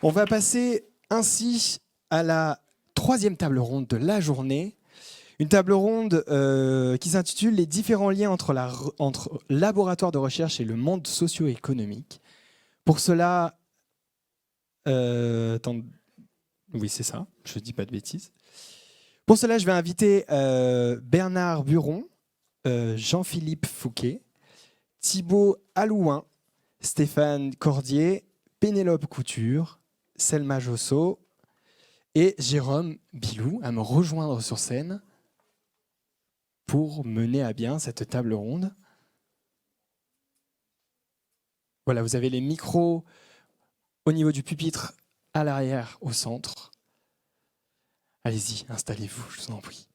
On va passer ainsi à la troisième table ronde de la journée. Une table ronde qui s'intitule « Les différents liens entre laboratoire de recherche et le monde socio-économique ». Pour cela, oui c'est ça, je ne dis pas de bêtises. Pour cela, je vais inviter Bernard Buron, Jean-Philippe Fouquet, Thibaut Allouin, Stéphane Cordier, Pénélope Couture, Selma Josso et Jérôme Bilou à me rejoindre sur scène pour mener à bien cette table ronde. Voilà, vous avez les micros au niveau du pupitre, à l'arrière, au centre. Allez-y, installez-vous, je vous en prie.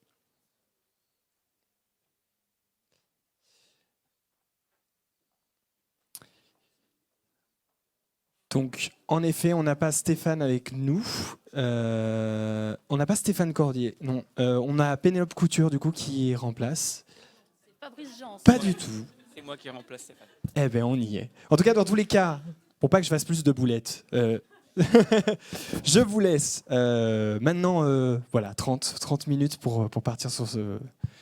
Donc, en effet, on n'a pas Stéphane avec nous. On n'a pas Stéphane Cordier, non. On a Pénélope Couture, du coup, qui remplace. C'est Fabrice Jean. Pas du tout. C'est moi qui remplace Stéphane. Eh bien, on y est. En tout cas, dans tous les cas, pour pas que je fasse plus de boulettes, je vous laisse maintenant voilà, 30 minutes pour partir sur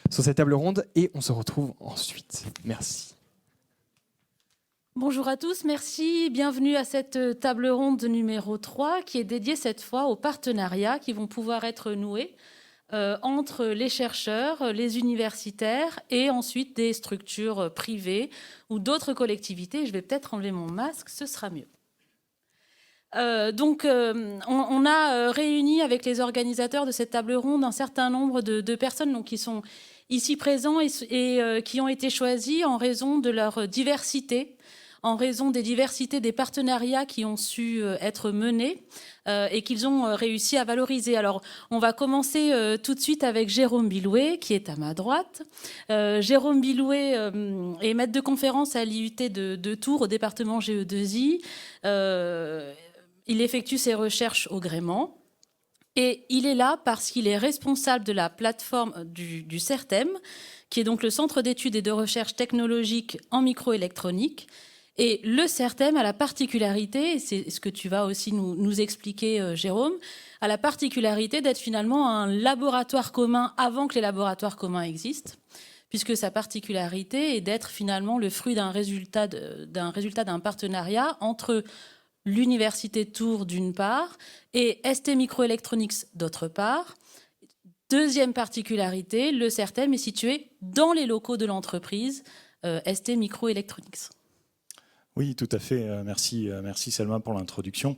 cette table ronde et on se retrouve ensuite. Merci. Bonjour à tous, merci. Bienvenue à cette table ronde numéro 3 qui est dédiée cette fois aux partenariats qui vont pouvoir être noués entre les chercheurs, les universitaires et ensuite des structures privées ou d'autres collectivités. Je vais peut-être enlever mon masque, ce sera mieux. On a réuni avec les organisateurs de cette table ronde un certain nombre de personnes donc, qui sont ici présents et qui ont été choisis en raison de leur diversité, en raison des diversités des partenariats qui ont su être menés et qu'ils ont réussi à valoriser. Alors, on va commencer tout de suite avec Jérôme Bilouet, qui est à ma droite. Jérôme Bilouet est maître de conférence à l'IUT de Tours, au département GE2I. Il effectue ses recherches au Gréement. Et il est là parce qu'il est responsable de la plateforme du CERTEM, qui est donc le Centre d'études et de recherche technologique en microélectronique. Et le CERTEM a la particularité, et c'est ce que tu vas aussi nous expliquer, Jérôme, a la particularité d'être finalement un laboratoire commun avant que les laboratoires communs existent, puisque sa particularité est d'être finalement le fruit d'un résultat d'un partenariat entre l'Université de Tours d'une part et ST Microelectronics d'autre part. Deuxième particularité, le CERTEM est situé dans les locaux de l'entreprise ST Microelectronics. Oui, tout à fait. Merci Selma pour l'introduction.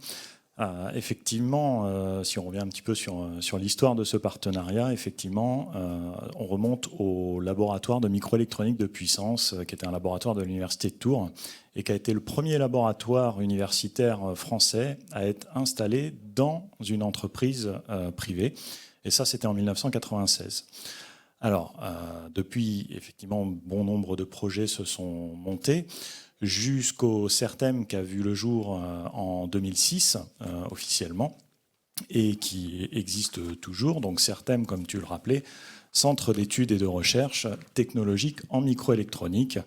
Effectivement, si on revient un petit peu sur l'histoire de ce partenariat, effectivement, on remonte au laboratoire de microélectronique de puissance, qui était un laboratoire de l'Université de Tours, et qui a été le premier laboratoire universitaire français à être installé dans une entreprise privée. Et ça, c'était en 1996. Alors, depuis, effectivement, bon nombre de projets se sont montés, jusqu'au CERTEM qui a vu le jour en 2006 officiellement et qui existe toujours. Donc CERTEM, comme tu le rappelais, Centre d'études et de recherche technologique en microélectronique.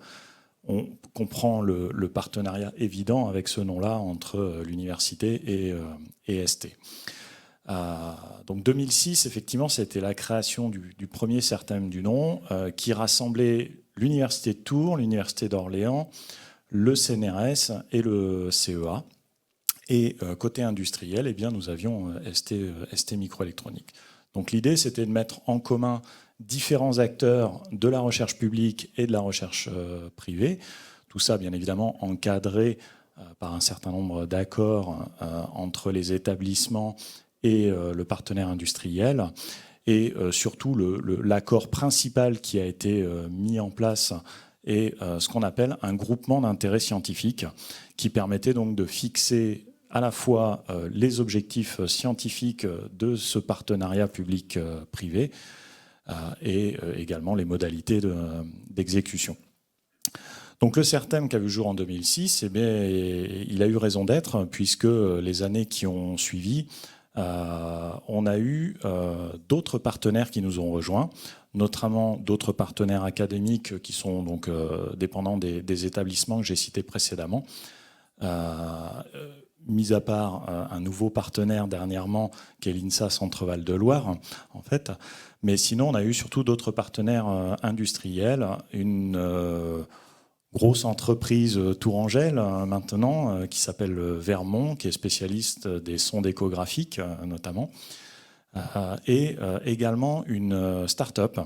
On comprend le partenariat évident avec ce nom-là entre l'université et ST. Donc 2006, effectivement, c'était la création du premier CERTEM du nom qui rassemblait l'université de Tours, l'université d'Orléans, le CNRS et le CEA. Et côté industriel, eh bien, nous avions ST Microélectronique. Donc l'idée, c'était de mettre en commun différents acteurs de la recherche publique et de la recherche privée. Tout ça, bien évidemment, encadré par un certain nombre d'accords entre les établissements et le partenaire industriel. Et surtout, l'accord principal qui a été mis en place est ce qu'on appelle un groupement d'intérêt scientifique qui permettait donc de fixer à la fois les objectifs scientifiques de ce partenariat public-privé et également les modalités d'exécution. Donc le CERTEM qui a vu le jour en 2006, eh bien, il a eu raison d'être puisque les années qui ont suivi, on a eu d'autres partenaires qui nous ont rejoints, notamment d'autres partenaires académiques qui sont donc dépendants des établissements que j'ai cités précédemment, mis à part un nouveau partenaire dernièrement, qui est l'INSA Centre-Val de Loire, en fait. Mais sinon, on a eu surtout d'autres partenaires industriels, une grosse entreprise tourangelle maintenant, qui s'appelle Vermont, qui est spécialiste des sondes échographiques notamment, et également une start-up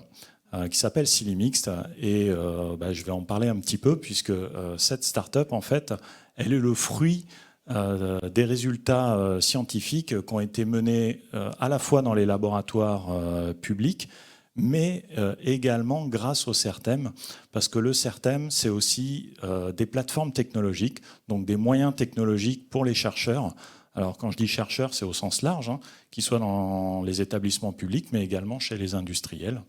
qui s'appelle Silimixte. Et je vais en parler un petit peu, puisque cette start-up, en fait, elle est le fruit des résultats scientifiques qui ont été menés à la fois dans les laboratoires publics, mais également grâce au CERTEM, parce que le CERTEM, c'est aussi des plateformes technologiques, donc des moyens technologiques pour les chercheurs. Alors quand je dis chercheurs, c'est au sens large, qu'ils soient dans les établissements publics, mais également chez les industriels.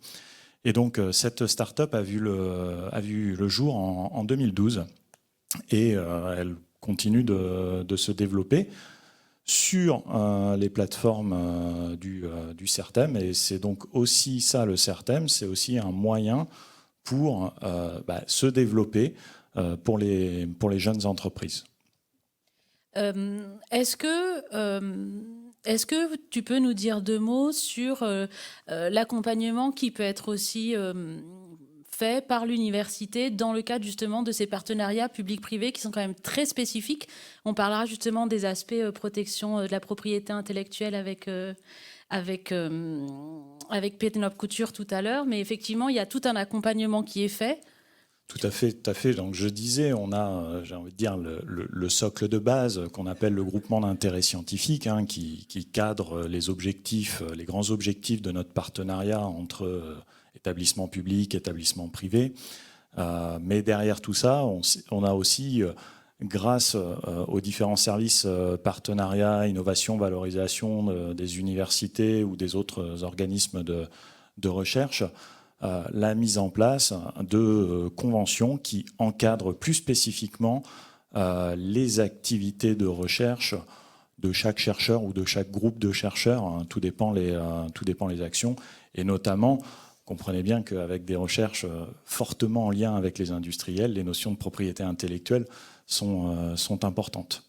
Et donc cette start-up a vu le jour en 2012, et elle continue de se développer sur les plateformes du CERTEM. Et c'est donc aussi ça, le CERTEM, c'est aussi un moyen pour se développer pour les jeunes entreprises. Est-ce que tu peux nous dire 2 mots sur l'accompagnement qui peut être aussi fait par l'université dans le cadre justement de ces partenariats publics-privés qui sont quand même très spécifiques? On parlera justement des aspects protection de la propriété intellectuelle avec Pénélope Couture tout à l'heure, mais effectivement, il y a tout un accompagnement qui est fait. Tout à fait, tout à fait. Donc je disais, on a, j'ai envie de dire, le socle de base qu'on appelle le groupement d'intérêt scientifique, qui cadre les objectifs, les grands objectifs de notre partenariat entre établissements publics, établissements privés. Mais derrière tout ça, on a aussi, grâce aux différents services partenariat, innovation, valorisation des universités ou des autres organismes de recherche, la mise en place de conventions qui encadrent plus spécifiquement les activités de recherche de chaque chercheur ou de chaque groupe de chercheurs. Tout dépend les actions. Et notamment, comprenez bien qu'avec des recherches fortement en lien avec les industriels, les notions de propriété intellectuelle sont importantes.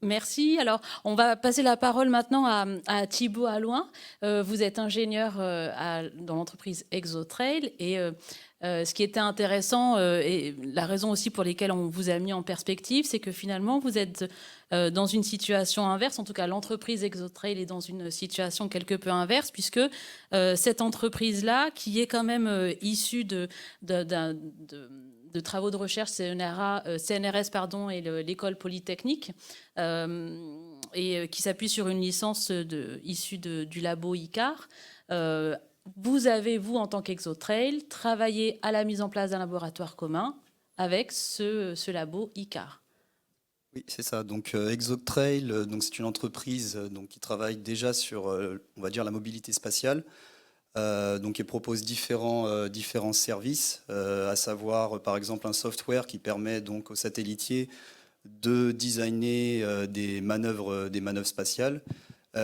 Merci. Alors, on va passer la parole maintenant à Thibaut Allouin. Vous êtes ingénieur dans l'entreprise Exotrail. Et ce qui était intéressant, et la raison aussi pour laquelle on vous a mis en perspective, c'est que finalement, vous êtes dans une situation inverse. En tout cas, l'entreprise Exotrail est dans une situation quelque peu inverse, puisque cette entreprise-là, qui est quand même issue de travaux de recherche CNRS et l'école polytechnique, et qui s'appuie sur une licence issue du labo ICAR. Vous avez, vous, en tant qu'Exotrail, travaillé à la mise en place d'un laboratoire commun avec ce labo ICAR. Oui, c'est ça. Donc Exotrail, c'est une entreprise qui travaille déjà sur, on va dire, la mobilité spatiale. Donc, elle propose différents services, à savoir par exemple un software qui permet donc aux satellitiers de designer des manœuvres spatiales,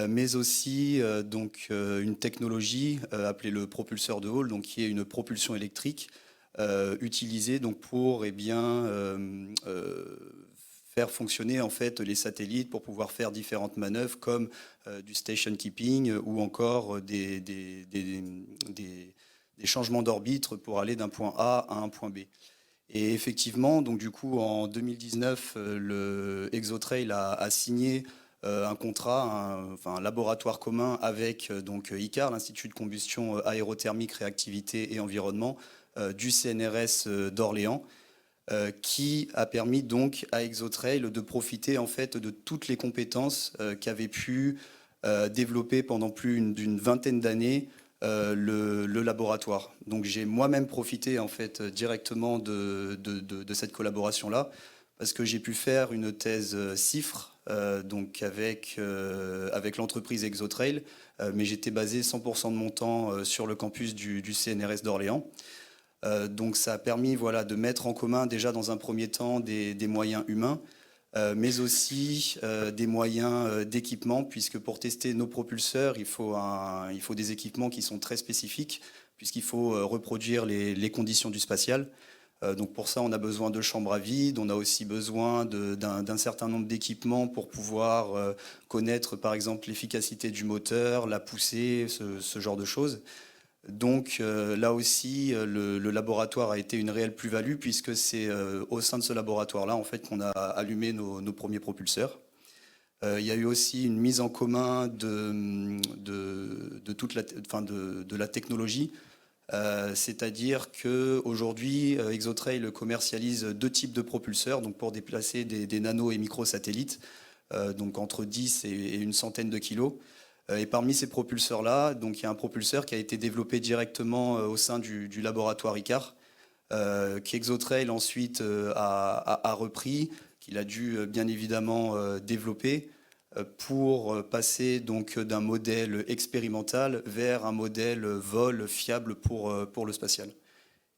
mais aussi une technologie appelée le propulseur de Hall, donc qui est une propulsion électrique utilisée donc pour faire fonctionner en fait les satellites pour pouvoir faire différentes manœuvres comme du station keeping ou encore des changements d'orbite pour aller d'un point A à un point B. Et effectivement, donc du coup en 2019, le Exotrail a signé un contrat, un laboratoire commun avec donc ICAR, l'Institut de combustion aérothermique, réactivité et environnement du CNRS d'Orléans. Qui a permis donc à Exotrail de profiter en fait de toutes les compétences qu'avait pu développer pendant plus d'une vingtaine d'années le laboratoire. Donc j'ai moi-même profité en fait directement de cette collaboration-là parce que j'ai pu faire une thèse CIFRE donc avec l'entreprise Exotrail, mais j'étais basé 100% de mon temps sur le campus du CNRS d'Orléans. Donc ça a permis de mettre en commun déjà dans un premier temps des moyens humains, mais aussi des moyens d'équipement, puisque pour tester nos propulseurs, il faut des équipements qui sont très spécifiques, puisqu'il faut reproduire les conditions du spatial. Donc pour ça, on a besoin de chambres à vide, on a aussi besoin d'un certain nombre d'équipements pour pouvoir connaître par exemple l'efficacité du moteur, la poussée, ce genre de choses. Donc là aussi, le laboratoire a été une réelle plus-value puisque c'est au sein de ce laboratoire-là en fait, qu'on a allumé nos premiers propulseurs. Il y a eu aussi une mise en commun de la technologie. C'est-à-dire qu'aujourd'hui, Exotrail commercialise 2 types de propulseurs donc pour déplacer des nano- et microsatellites, donc entre 10 et une centaine de kilos. Et parmi ces propulseurs-là, donc, il y a un propulseur qui a été développé directement au sein du laboratoire ICAR, qu'Exotrail ensuite a repris, qu'il a dû bien évidemment développer pour passer donc d'un modèle expérimental vers un modèle vol fiable pour le spatial.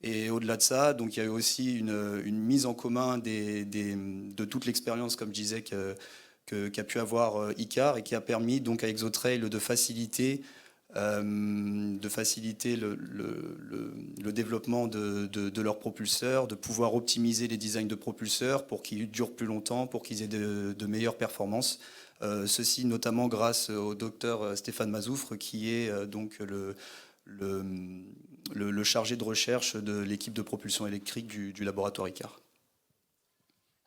Et au-delà de ça, donc il y a eu aussi une mise en commun de toute l'expérience, comme je disais, qu'a pu avoir ICAR et qui a permis donc à Exotrail de faciliter le développement de leurs propulseurs, de pouvoir optimiser les designs de propulseurs pour qu'ils durent plus longtemps, pour qu'ils aient de meilleures performances. Ceci notamment grâce au docteur Stéphane Mazoufre, qui est donc le chargé de recherche de l'équipe de propulsion électrique du laboratoire ICAR.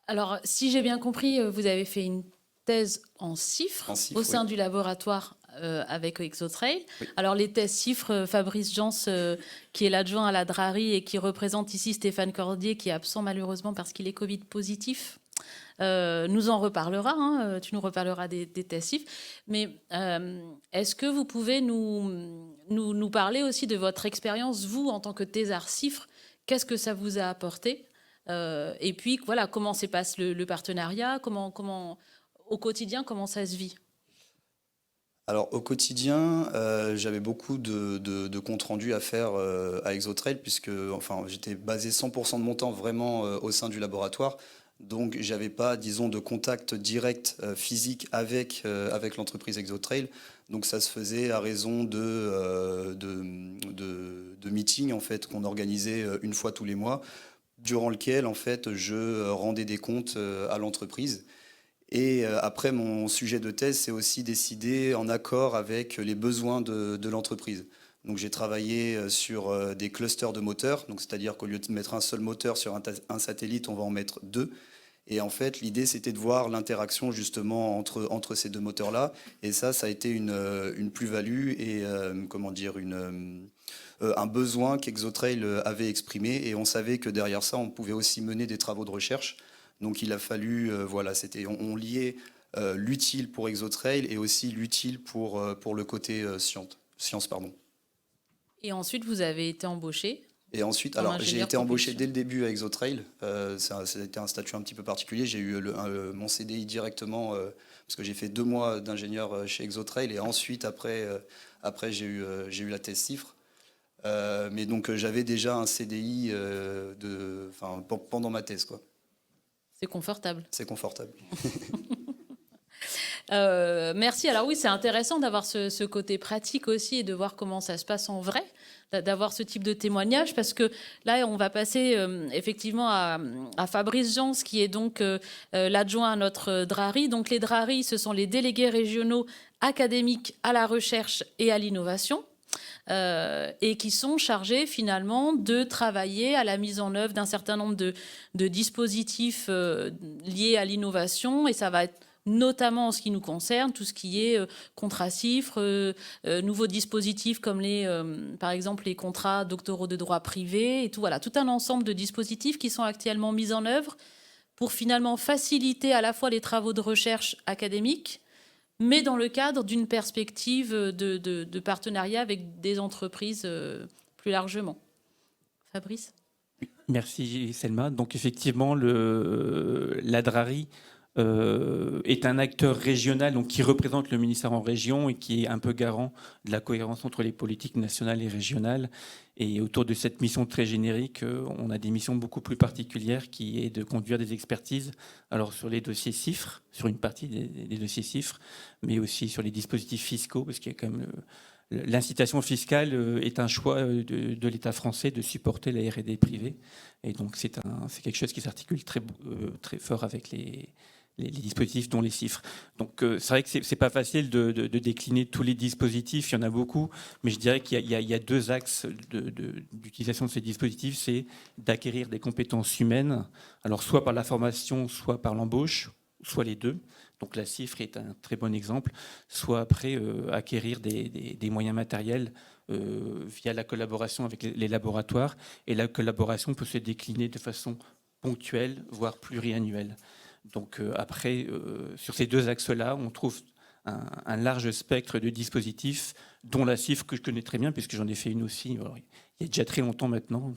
Alors, si j'ai bien compris, vous avez fait une thèse en CIFRE au sein du laboratoire avec Exotrail. Oui. Alors, les thèses CIFRE, Fabrice Jans, qui est l'adjoint à la DRARI et qui représente ici Stéphane Cordier, qui est absent malheureusement parce qu'il est Covid positif, nous en reparlera, hein, tu nous reparleras des thèses CIFRE. Mais est-ce que vous pouvez nous parler aussi de votre expérience, vous, en tant que thésard CIFRE? Qu'est-ce que ça vous a apporté? Et puis, voilà, comment se passe le partenariat? Au quotidien, comment ça se vit? Alors, au quotidien, j'avais beaucoup de comptes rendus à faire à Exotrail, puisque enfin, j'étais basé 100% de mon temps vraiment au sein du laboratoire. Donc, j'avais pas, disons, de contact direct physique avec l'entreprise Exotrail. Donc, ça se faisait à raison de meetings en fait, qu'on organisait une fois tous les mois, durant lequel en fait, je rendais des comptes à l'entreprise. Et après, mon sujet de thèse, c'est aussi décidé en accord avec les besoins de l'entreprise. Donc j'ai travaillé sur des clusters de moteurs, donc c'est-à-dire qu'au lieu de mettre un seul moteur sur un satellite, on va en mettre 2. Et en fait, l'idée, c'était de voir l'interaction justement entre ces 2 moteurs-là. Et ça a été une plus-value et comment dire, un besoin qu'Exotrail avait exprimé. Et on savait que derrière ça, on pouvait aussi mener des travaux de recherche. Donc il a fallu, voilà, on liait l'utile pour Exotrail et aussi l'utile pour le côté science. Pardon. Et ensuite, vous avez été embauché? Et ensuite, alors j'ai été embauché dès le début à Exotrail. C'était un statut un petit peu particulier. J'ai eu mon CDI directement parce que j'ai fait 2 mois d'ingénieur chez Exotrail et ensuite après j'ai eu la thèse CIFRE. Mais donc j'avais déjà un CDI pendant ma thèse, quoi. C'est confortable. C'est confortable. Merci. Alors oui, c'est intéressant d'avoir ce côté pratique aussi et de voir comment ça se passe en vrai, d'avoir ce type de témoignage, parce que là, on va passer effectivement à Fabrice Jans, qui est donc l'adjoint à notre DRARI. Donc les DRARI, ce sont les délégués régionaux académiques à la recherche et à l'innovation. Et qui sont chargés finalement de travailler à la mise en œuvre d'un certain nombre de dispositifs liés à l'innovation, et ça va être notamment en ce qui nous concerne, tout ce qui est contrat CIFRE, nouveaux dispositifs comme par exemple les contrats doctoraux de droit privé et tout, voilà, tout un ensemble de dispositifs qui sont actuellement mis en œuvre pour finalement faciliter à la fois les travaux de recherche académiques, mais dans le cadre d'une perspective de partenariat avec des entreprises plus largement. Fabrice ? Merci Selma. Donc effectivement, la DRARI est un acteur régional donc, qui représente le ministère en région et qui est un peu garant de la cohérence entre les politiques nationales et régionales. Et autour de cette mission très générique, on a des missions beaucoup plus particulières qui est de conduire des expertises, alors sur les dossiers CIFRE, sur une partie des dossiers CIFRE, mais aussi sur les dispositifs fiscaux, parce qu'il y a quand même l'incitation fiscale est un choix de l'État français de supporter la R&D privée. Et donc, c'est quelque chose qui s'articule très fort avec les dispositifs, dont les CIFRE. Donc, c'est vrai que c'est pas facile de décliner tous les dispositifs. Il y en a beaucoup, mais je dirais qu'il y a deux axes d'utilisation de ces dispositifs. C'est d'acquérir des compétences humaines, alors soit par la formation, soit par l'embauche, soit les deux. Donc la CIFRE est un très bon exemple, soit après acquérir des moyens matériels via la collaboration avec les laboratoires. Et la collaboration peut se décliner de façon ponctuelle, voire pluriannuelle. Donc après, sur ces deux axes-là, on trouve un large spectre de dispositifs, dont la CIFRE que je connais très bien, puisque j'en ai fait une aussi. Alors, il y a déjà très longtemps maintenant,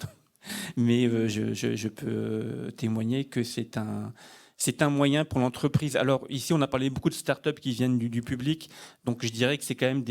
mais je peux témoigner que c'est un moyen pour l'entreprise. Alors ici, on a parlé beaucoup de start-up qui viennent du public, donc je dirais que c'est quand même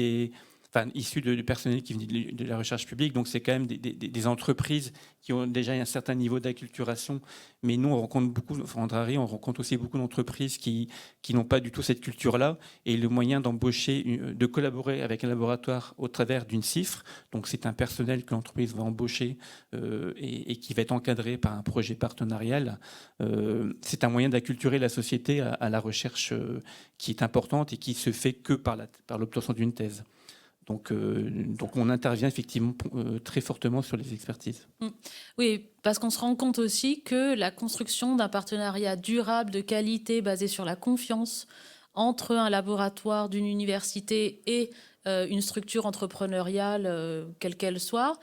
issus du personnel qui vient de la recherche publique, donc c'est quand même des entreprises qui ont déjà un certain niveau d'acculturation. Mais nous, on rencontre beaucoup, en Drari, on rencontre aussi beaucoup d'entreprises qui n'ont pas du tout cette culture-là. Et le moyen d'embaucher, de collaborer avec un laboratoire au travers d'une CIFRE, donc c'est un personnel que l'entreprise va embaucher et qui va être encadré par un projet partenarial. C'est un moyen d'acculturer la société à la recherche qui est importante et qui se fait que par l'obtention d'une thèse. Donc on intervient effectivement très fortement sur les expertises. Oui, parce qu'on se rend compte aussi que la construction d'un partenariat durable de qualité basé sur la confiance entre un laboratoire d'une université et une structure entrepreneuriale, quelle qu'elle soit,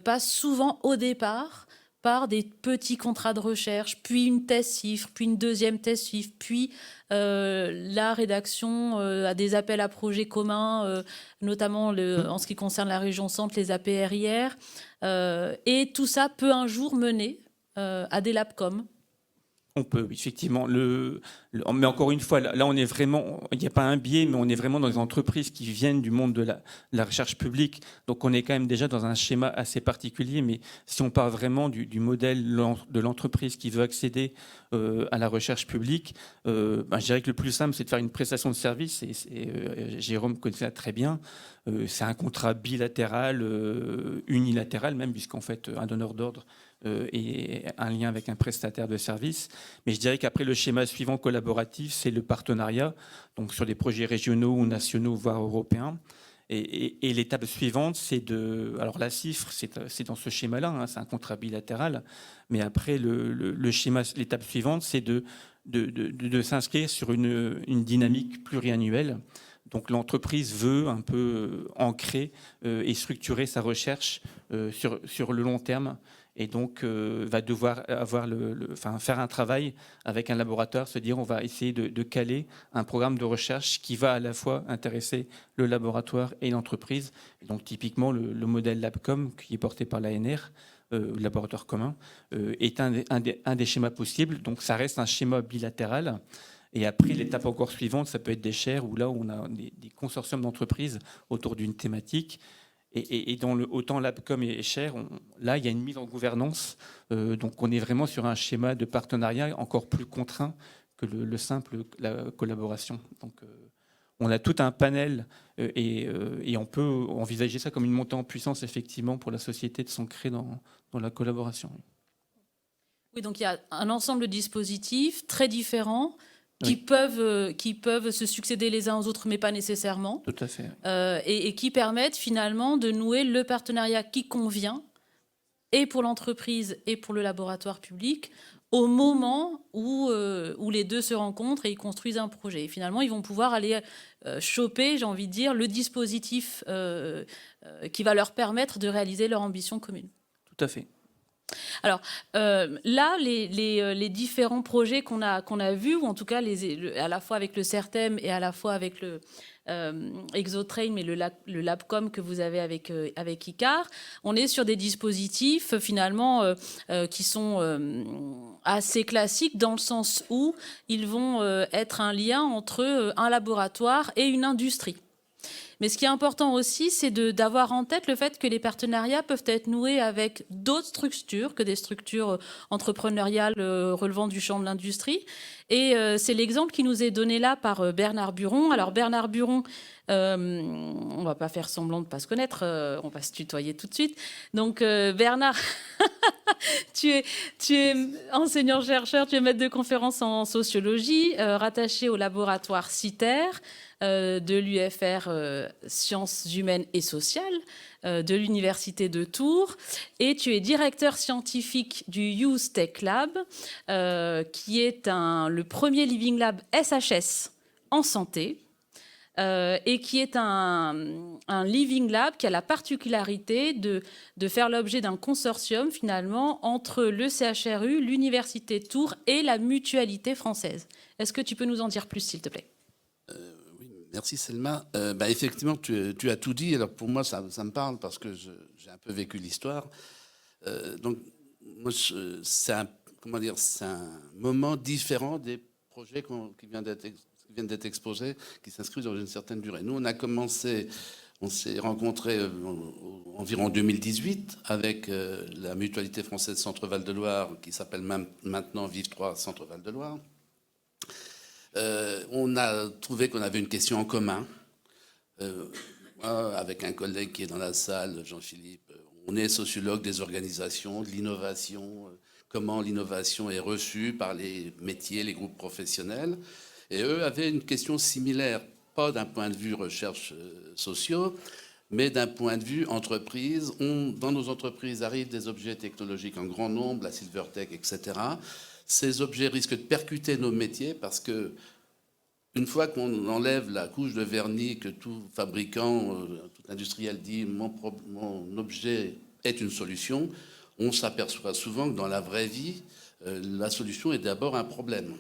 passe souvent au départ par des petits contrats de recherche, puis une thèse CIFRE, puis une deuxième thèse CIFRE, puis la rédaction à des appels à projets communs, notamment en ce qui concerne la région centre, les APRIR. Et tout ça peut un jour mener à des labcoms. On peut, effectivement. Mais encore une fois, là, on est vraiment, il n'y a pas un biais, mais on est vraiment dans des entreprises qui viennent du monde de la recherche publique. Donc, on est quand même déjà dans un schéma assez particulier. Mais si on part vraiment du modèle de l'entreprise qui veut accéder à la recherche publique, je dirais que le plus simple, c'est de faire une prestation de service. Et Jérôme connaît ça très bien. C'est un contrat bilatéral, unilatéral même, puisqu'en fait, un donneur d'ordre et un lien avec un prestataire de service. Mais je dirais qu'après, le schéma suivant collaboratif, c'est le partenariat, donc sur des projets régionaux ou nationaux, voire européens. Et l'étape suivante, c'est alors la CIFRE, c'est dans ce schéma-là, hein, c'est un contrat bilatéral. Mais après, l'étape suivante, c'est de s'inscrire sur une dynamique pluriannuelle. Donc l'entreprise veut un peu ancrer et structurer sa recherche sur le long terme. Et donc, va devoir faire un travail avec un laboratoire, se dire on va essayer de caler un programme de recherche qui va à la fois intéresser le laboratoire et l'entreprise. Et donc, typiquement, le modèle LabCom, qui est porté par l'ANR, le laboratoire commun, est un des schémas possibles. Donc, ça reste un schéma bilatéral. Et après, l'étape encore suivante, ça peut être des chaires, où là, on a des consortiums d'entreprises autour d'une thématique. Et dans autant LabCom et Chaire, là, il y a une mise en gouvernance. Donc, on est vraiment sur un schéma de partenariat encore plus contraint que le simple la collaboration. Donc, on a tout un panel et on peut envisager ça comme une montée en puissance, effectivement, pour la société de s'ancrer dans la collaboration. Oui, donc il y a un ensemble de dispositifs très différents qui peuvent se succéder les uns aux autres, mais pas nécessairement. Tout à fait. Et qui permettent finalement de nouer le partenariat qui convient, et pour l'entreprise et pour le laboratoire public, au moment où les deux se rencontrent et ils construisent un projet. Et finalement, ils vont pouvoir aller choper, j'ai envie de dire, le dispositif qui va leur permettre de réaliser leur ambition commune. Tout à fait. Alors là, les différents projets qu'on a vus, ou en tout cas à la fois avec le CERTEM et à la fois avec le Exotrain, mais le LabCom que vous avez avec ICAR, on est sur des dispositifs finalement qui sont assez classiques dans le sens où ils vont être un lien entre un laboratoire et une industrie. Mais ce qui est important aussi, c'est d'avoir en tête le fait que les partenariats peuvent être noués avec d'autres structures que des structures entrepreneuriales relevant du champ de l'industrie. Et c'est l'exemple qui nous est donné là par Bernard Buron. Alors Bernard Buron, on va pas faire semblant de pas se connaître, on va se tutoyer tout de suite. Donc Bernard, tu es enseignant-chercheur, tu es maître de conférences en sociologie, rattaché au laboratoire CITER de l'UFR Sciences humaines et sociales de l'Université de Tours, et tu es directeur scientifique du Youth Tech Lab, qui est le premier Living Lab SHS en santé, et qui est un Living Lab qui a la particularité de faire l'objet d'un consortium finalement entre le CHRU, l'Université de Tours et la Mutualité française. Est-ce que tu peux nous en dire plus, s'il te plaît ? Oui, merci Selma. Effectivement, tu as tout dit. Alors pour moi, ça me parle parce que j'ai un peu vécu l'histoire. Donc, moi, c'est un moment différent des projets qui viennent d'être exposés, qui s'inscrivent dans une certaine durée. Nous, on s'est rencontrés environ en 2018 avec la Mutualité française Centre-Val de Loire, qui s'appelle maintenant Vive 3 Centre-Val de Loire. On a trouvé qu'on avait une question en commun. Avec un collègue qui est dans la salle, Jean-Philippe, on est sociologue des organisations, de l'innovation, comment l'innovation est reçue par les métiers, les groupes professionnels. Et eux avaient une question similaire, pas d'un point de vue recherche sociaux, mais d'un point de vue entreprise. Dans nos entreprises arrivent des objets technologiques en grand nombre, la Silvertech, etc. Ces objets risquent de percuter nos métiers parce que une fois qu'on enlève la couche de vernis que tout fabricant, tout industriel dit mon objet est une solution, on s'aperçoit souvent que dans la vraie vie, la solution est d'abord un problème.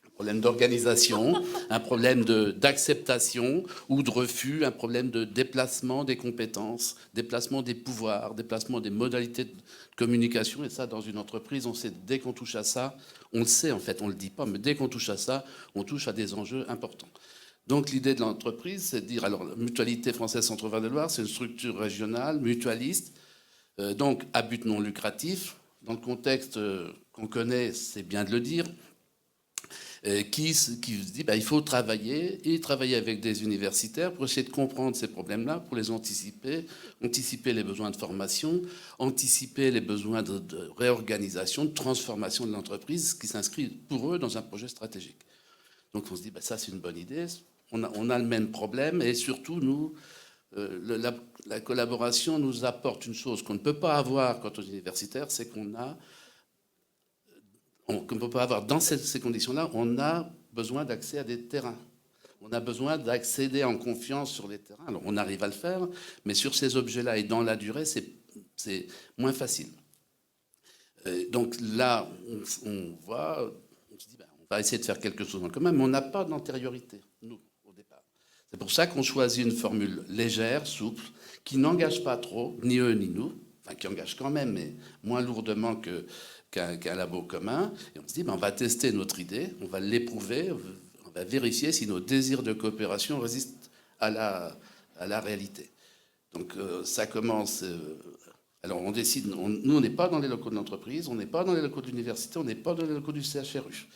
Un problème d'organisation, un problème d'acceptation ou de refus, un problème de déplacement des compétences, déplacement des pouvoirs, déplacement des modalités de communication. Et ça, dans une entreprise, on sait, dès qu'on touche à ça, on le sait en fait, on ne le dit pas, mais dès qu'on touche à ça, on touche à des enjeux importants. Donc l'idée de l'entreprise, c'est de dire, alors la Mutualité française Centre-Val de Loire, c'est une structure régionale, mutualiste, donc à but non lucratif. Dans le contexte qu'on connaît, c'est bien de le dire, qui se dit il faut travailler avec des universitaires pour essayer de comprendre ces problèmes-là, pour les anticiper les besoins de formation, anticiper les besoins de réorganisation, de transformation de l'entreprise, qui s'inscrit pour eux dans un projet stratégique. Donc on se dit ça c'est une bonne idée, on a le même problème, et surtout nous, la collaboration nous apporte une chose qu'on ne peut pas avoir quand on est universitaire, c'est qu'on ne peut pas avoir dans ces conditions-là, on a besoin d'accès à des terrains. On a besoin d'accéder en confiance sur les terrains. Alors on arrive à le faire, mais sur ces objets-là et dans la durée, c'est moins facile. Donc là, on se dit, on va essayer de faire quelque chose en commun, mais on n'a pas d'antériorité, nous, au départ. C'est pour ça qu'on choisit une formule légère, souple, qui n'engage pas trop, ni eux ni nous, enfin qui engage quand même, mais moins lourdement qu'un labo commun, et on se dit on va tester notre idée, on va l'éprouver, on va vérifier si nos désirs de coopération résistent à la réalité. Donc ça commence. Alors on décide, nous on n'est pas dans les locaux de l'entreprise, on n'est pas dans les locaux de l'université, on n'est pas dans les locaux du CHRU.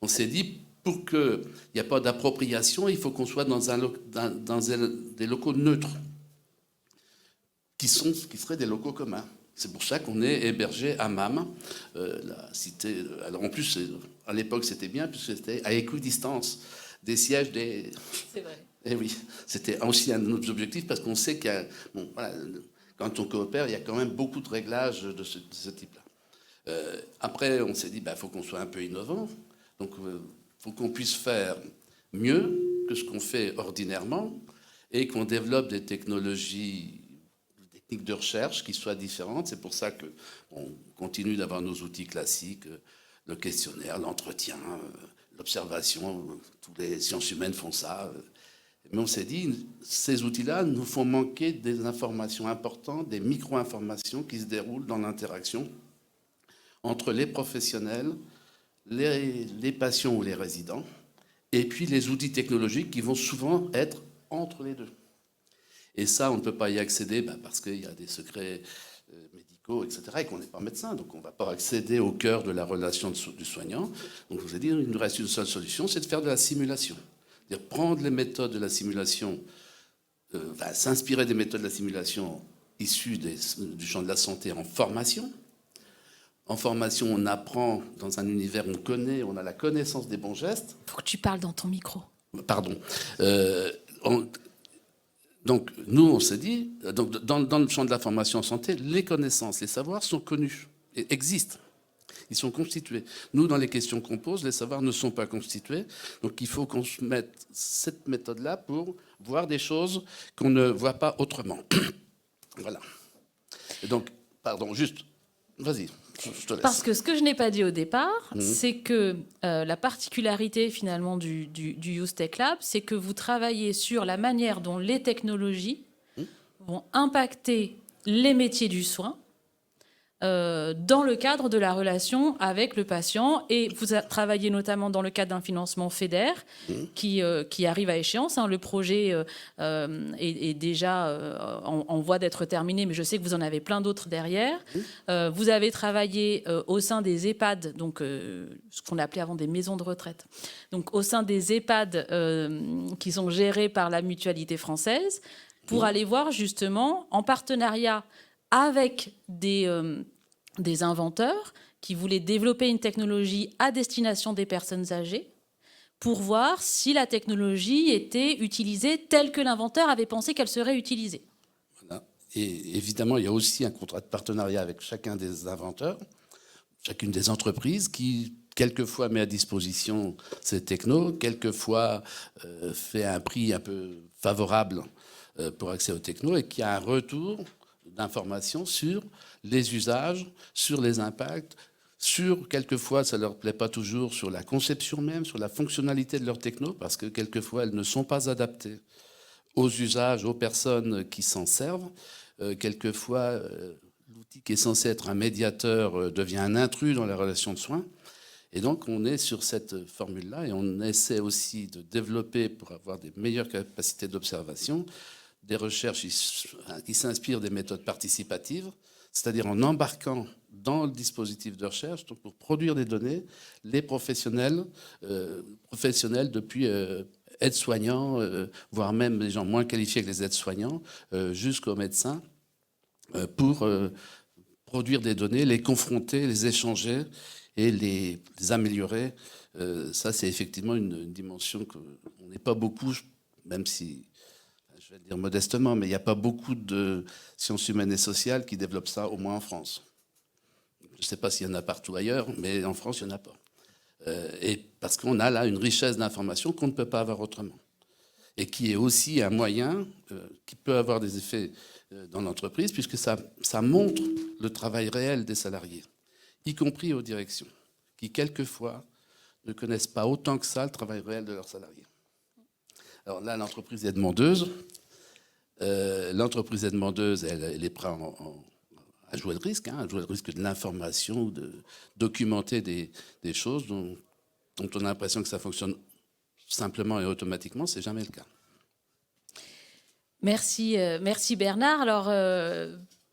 On s'est dit pour qu'il n'y ait pas d'appropriation, il faut qu'on soit dans des locaux neutres, qui seraient des locaux communs. C'est pour ça qu'on est hébergé à MAM, la cité. Alors en plus, à l'époque, c'était bien, puisque c'était à équidistance des sièges des. C'est vrai. Eh oui, c'était aussi un de nos objectifs, parce qu'on sait qu'il y a. Bon, voilà, quand on coopère, il y a quand même beaucoup de réglages de ce type-là. Après, on s'est dit, il faut qu'on soit un peu innovant. Donc, il faut qu'on puisse faire mieux que ce qu'on fait ordinairement et qu'on développe des technologies de recherche qui soient différentes. C'est pour ça qu'on continue d'avoir nos outils classiques, le questionnaire, l'entretien, l'observation. Toutes les sciences humaines font ça. Mais on s'est dit, ces outils-là nous font manquer des informations importantes, des micro-informations qui se déroulent dans l'interaction entre les professionnels, les patients ou les résidents, et puis les outils technologiques qui vont souvent être entre les deux. Et ça, on ne peut pas y accéder parce qu'il y a des secrets médicaux, etc., et qu'on n'est pas médecin. Donc on ne va pas accéder au cœur de la relation du soignant. Donc je vous ai dit, il nous reste une seule solution, c'est de faire de la simulation. C'est-à-dire prendre les méthodes de la simulation, s'inspirer des méthodes de la simulation issues du champ de la santé en formation. En formation, on apprend dans un univers, on connaît, on a la connaissance des bons gestes. Il faut que tu parles dans ton micro. Pardon. Donc, nous, on s'est dit, donc, dans le champ de la formation en santé, les connaissances, les savoirs sont connus, et existent. Ils sont constitués. Nous, dans les questions qu'on pose, les savoirs ne sont pas constitués. Donc, il faut qu'on se mette cette méthode-là pour voir des choses qu'on ne voit pas autrement. Voilà. Et donc, pardon, juste, vas-y. Je te laisse. Parce que ce que je n'ai pas dit au départ, c'est que la particularité finalement du Youth Tech Lab, c'est que vous travaillez sur la manière dont les technologies vont impacter les métiers du soin dans le cadre de la relation avec le patient. Et vous travaillez notamment dans le cadre d'un financement FEDER qui arrive à échéance. Le projet est déjà en voie d'être terminé, mais je sais que vous en avez plein d'autres derrière. Vous avez travaillé au sein des EHPAD, donc ce qu'on appelait avant des maisons de retraite, donc au sein des EHPAD qui sont gérés par la Mutualité française, pour aller voir justement, en partenariat avec des inventeurs qui voulaient développer une technologie à destination des personnes âgées pour voir si la technologie était utilisée telle que l'inventeur avait pensé qu'elle serait utilisée. Voilà. Et évidemment, il y a aussi un contrat de partenariat avec chacun des inventeurs, chacune des entreprises qui, quelquefois, met à disposition ces technos, quelquefois fait un prix un peu favorable pour accès aux technos et qui a un retour d'informations sur les usages, sur les impacts, sur, quelquefois, ça ne leur plaît pas toujours, sur la conception même, sur la fonctionnalité de leurs technos, parce que quelquefois, elles ne sont pas adaptées aux usages, aux personnes qui s'en servent. Quelquefois, l'outil qui est censé être un médiateur devient un intrus dans la relation de soins. Et donc, on est sur cette formule-là et on essaie aussi de développer, pour avoir des meilleures capacités d'observation, des recherches qui s'inspirent des méthodes participatives, c'est-à-dire en embarquant dans le dispositif de recherche, donc pour produire des données, les professionnels depuis aides-soignants, voire même les gens moins qualifiés que les aides-soignants, jusqu'aux médecins, pour produire des données, les confronter, les échanger et les améliorer. Ça, c'est effectivement une dimension qu'on n'est pas beaucoup, même si... Je vais le dire modestement, mais il n'y a pas beaucoup de sciences humaines et sociales qui développent ça, au moins en France. Je ne sais pas s'il y en a partout ailleurs, mais en France, il n'y en a pas. Et parce qu'on a là une richesse d'informations qu'on ne peut pas avoir autrement. Et qui est aussi un moyen qui peut avoir des effets dans l'entreprise, puisque ça montre le travail réel des salariés, y compris aux directions, qui quelquefois ne connaissent pas autant que ça le travail réel de leurs salariés. Alors là, l'entreprise est demandeuse. L'entreprise est demandeuse, elle est prête à jouer le risque, à jouer le risque de l'information, de documenter des choses dont on a l'impression que ça fonctionne simplement et automatiquement. C'est jamais le cas. Merci Bernard. Alors,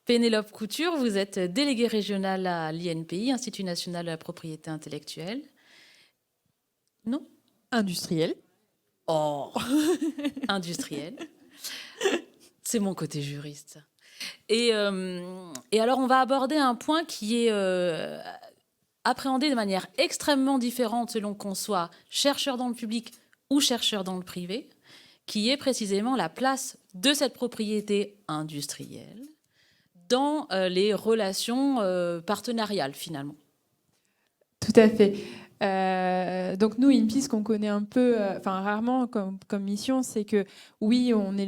Pénélope Couture, vous êtes déléguée régionale à l'INPI, Institut national de la propriété intellectuelle. Non ? Industriel. Oh, industriel. C'est mon côté juriste. Et alors, on va aborder un point qui est appréhendé de manière extrêmement différente selon qu'on soit chercheur dans le public ou chercheur dans le privé, qui est précisément la place de cette propriété industrielle dans les relations partenariales, finalement. Tout à fait. Donc nous, INPI, ce qu'on connaît un peu, rarement comme mission, c'est que oui, on est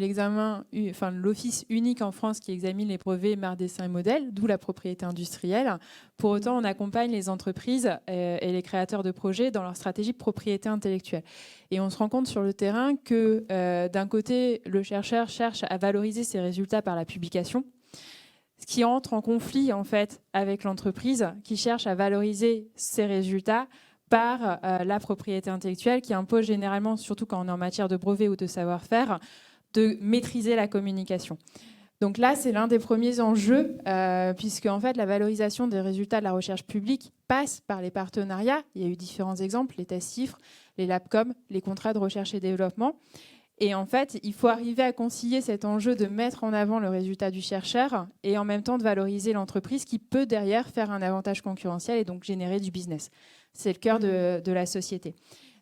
l'office unique en France qui examine les brevets, marques, dessins et modèles, d'où la propriété industrielle. Pour autant, on accompagne les entreprises et les créateurs de projets dans leur stratégie de propriété intellectuelle. Et on se rend compte sur le terrain que d'un côté, le chercheur cherche à valoriser ses résultats par la publication, ce qui entre en conflit en fait avec l'entreprise qui cherche à valoriser ses résultats par la propriété intellectuelle qui impose généralement, surtout quand on est en matière de brevet ou de savoir-faire, de maîtriser la communication. Donc là, c'est l'un des premiers enjeux, puisque en fait, la valorisation des résultats de la recherche publique passe par les partenariats. Il y a eu différents exemples, les tests CIFRE, les LabCom, les contrats de recherche et développement. Et en fait, il faut arriver à concilier cet enjeu de mettre en avant le résultat du chercheur et en même temps de valoriser l'entreprise qui peut derrière faire un avantage concurrentiel et donc générer du business. C'est le cœur de la société.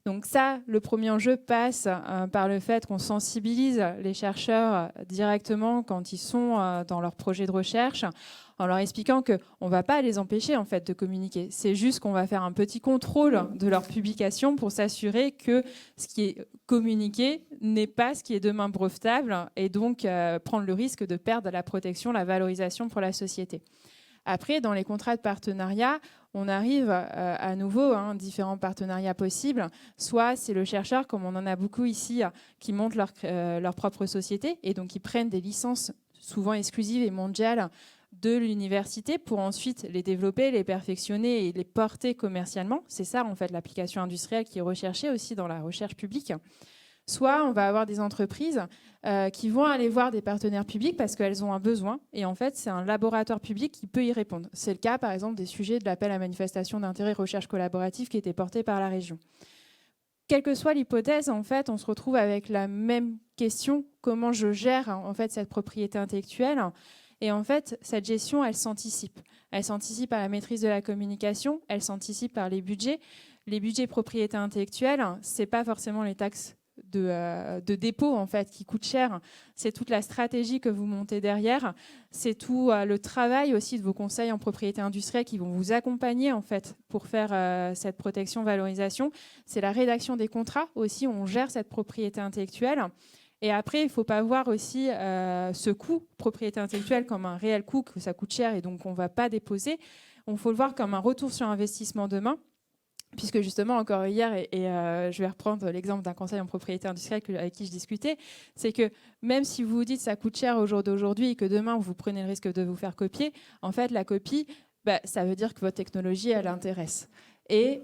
Donc ça, le premier enjeu passe par le fait qu'on sensibilise les chercheurs directement quand ils sont dans leur projet de recherche, en leur expliquant qu'on ne va pas les empêcher en fait, de communiquer. C'est juste qu'on va faire un petit contrôle de leur publication pour s'assurer que ce qui est communiqué n'est pas ce qui est demain brevetable et donc prendre le risque de perdre la protection, la valorisation pour la société. Après, dans les contrats de partenariat, on arrive à nouveau différents partenariats possibles. Soit c'est le chercheur, comme on en a beaucoup ici, qui monte leur propre société et donc ils prennent des licences souvent exclusives et mondiales de l'université pour ensuite les développer, les perfectionner et les porter commercialement. C'est ça, en fait, l'application industrielle qui est recherchée aussi dans la recherche publique. Soit on va avoir des entreprises qui vont aller voir des partenaires publics parce qu'elles ont un besoin. Et en fait, c'est un laboratoire public qui peut y répondre. C'est le cas, par exemple, des sujets de l'appel à manifestation d'intérêt recherche collaborative qui était porté par la région. Quelle que soit l'hypothèse, en fait, on se retrouve avec la même question. Comment je gère en fait, cette propriété intellectuelle ? Et en fait, cette gestion, elle s'anticipe. Elle s'anticipe à la maîtrise de la communication, elle s'anticipe par les budgets. Les budgets propriété intellectuelle, ce n'est pas forcément les taxes de dépôt en fait, qui coûtent cher. C'est toute la stratégie que vous montez derrière. C'est tout le travail aussi de vos conseils en propriété industrielle qui vont vous accompagner en fait, pour faire cette protection-valorisation. C'est la rédaction des contrats aussi, où on gère cette propriété intellectuelle. Et après, il ne faut pas voir aussi ce coût propriété intellectuelle comme un réel coût, que ça coûte cher et donc on ne va pas déposer. Il faut le voir comme un retour sur investissement demain, puisque justement, encore hier, et je vais reprendre l'exemple d'un conseil en propriété industrielle avec qui je discutais, c'est que même si vous vous dites que ça coûte cher au jour d'aujourd'hui et que demain, vous prenez le risque de vous faire copier, en fait, la copie, ça veut dire que votre technologie, elle intéresse. Et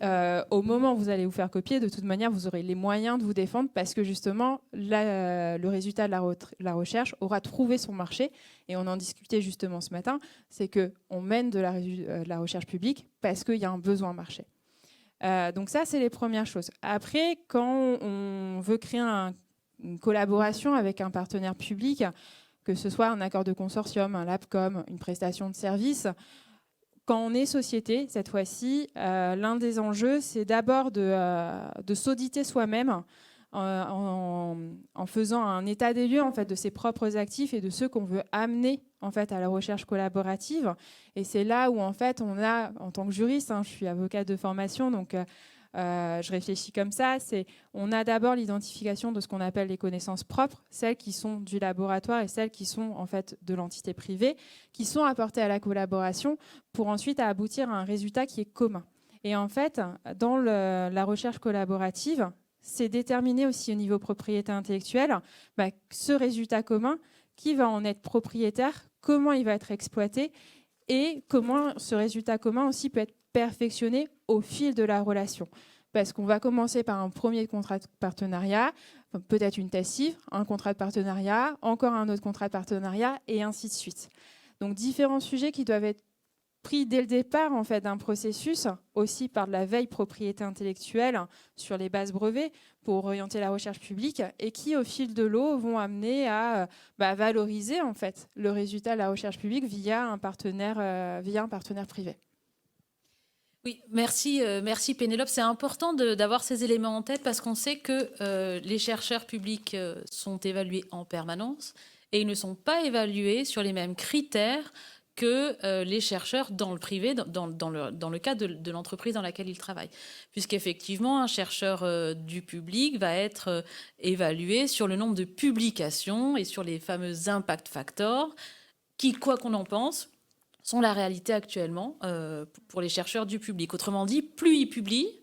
au moment où vous allez vous faire copier, de toute manière, vous aurez les moyens de vous défendre parce que justement, le résultat de la recherche aura trouvé son marché. Et on en discutait justement ce matin, c'est qu'on mène de la recherche publique parce qu'il y a un besoin marché. Donc ça, c'est les premières choses. Après, quand on veut créer une collaboration avec un partenaire public, que ce soit un accord de consortium, un LabCom, une prestation de service, quand on est société, cette fois-ci, l'un des enjeux, c'est d'abord de s'auditer soi-même en faisant un état des lieux en fait, de ses propres actifs et de ceux qu'on veut amener en fait, à la recherche collaborative. Et c'est là où en fait, on a, en tant que juriste, je suis avocate de formation, donc je réfléchis comme ça, on a d'abord l'identification de ce qu'on appelle les connaissances propres, celles qui sont du laboratoire et celles qui sont en fait de l'entité privée, qui sont apportées à la collaboration pour ensuite aboutir à un résultat qui est commun. Et en fait, dans la recherche collaborative, c'est déterminer aussi au niveau propriété intellectuelle ce résultat commun, qui va en être propriétaire, comment il va être exploité et comment ce résultat commun aussi peut être perfectionné au fil de la relation. Parce qu'on va commencer par un premier contrat de partenariat, peut-être une thèse CIFRE, un contrat de partenariat, encore un autre contrat de partenariat, et ainsi de suite. Donc différents sujets qui doivent être pris dès le départ en fait, d'un processus, aussi par de la veille propriété intellectuelle sur les bases brevets pour orienter la recherche publique, et qui, au fil de l'eau, vont amener à valoriser en fait, le résultat de la recherche publique via un partenaire privé. Oui, merci Pénélope. C'est important d'avoir ces éléments en tête parce qu'on sait que les chercheurs publics sont évalués en permanence et ils ne sont pas évalués sur les mêmes critères que les chercheurs dans le privé, dans le cas de l'entreprise dans laquelle ils travaillent. Puisqu'effectivement, un chercheur du public va être évalué sur le nombre de publications et sur les fameux impact factors qui, quoi qu'on en pense, sont la réalité actuellement pour les chercheurs du public. Autrement dit, plus ils publient,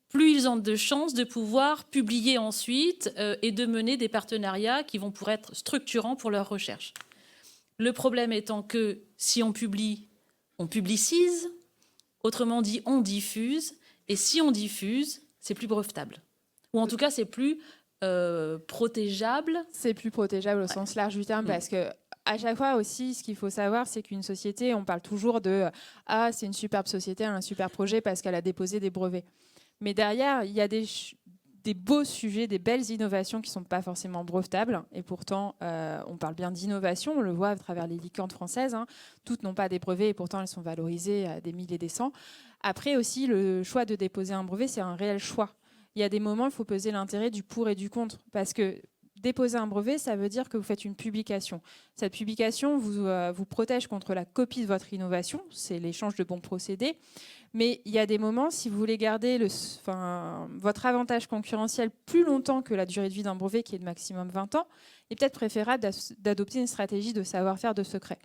plus ils ont de chances de pouvoir publier ensuite et de mener des partenariats qui vont pouvoir être structurants pour leur recherche. Le problème étant que si on publie, on publicise, autrement dit, on diffuse, et si on diffuse, c'est plus brevetable. Ou en tout cas, c'est plus protégeable. C'est plus protégeable au sens large du terme parce que à chaque fois aussi, ce qu'il faut savoir, c'est qu'une société, on parle toujours de « Ah, c'est une superbe société, un super projet parce qu'elle a déposé des brevets ». Mais derrière, il y a des beaux sujets, des belles innovations qui ne sont pas forcément brevetables. Et pourtant, on parle bien d'innovation, on le voit à travers les licornes françaises. Hein. Toutes n'ont pas des brevets et pourtant elles sont valorisées à des milliers et des cents. Après aussi, le choix de déposer un brevet, c'est un réel choix. Il y a des moments, il faut peser l'intérêt du pour et du contre. Parce que déposer un brevet, ça veut dire que vous faites une publication. Cette publication vous protège contre la copie de votre innovation, c'est l'échange de bons procédés. Mais il y a des moments, si vous voulez garder votre avantage concurrentiel plus longtemps que la durée de vie d'un brevet, qui est de maximum 20 ans, il est peut-être préférable d'adopter une stratégie de savoir-faire de secret.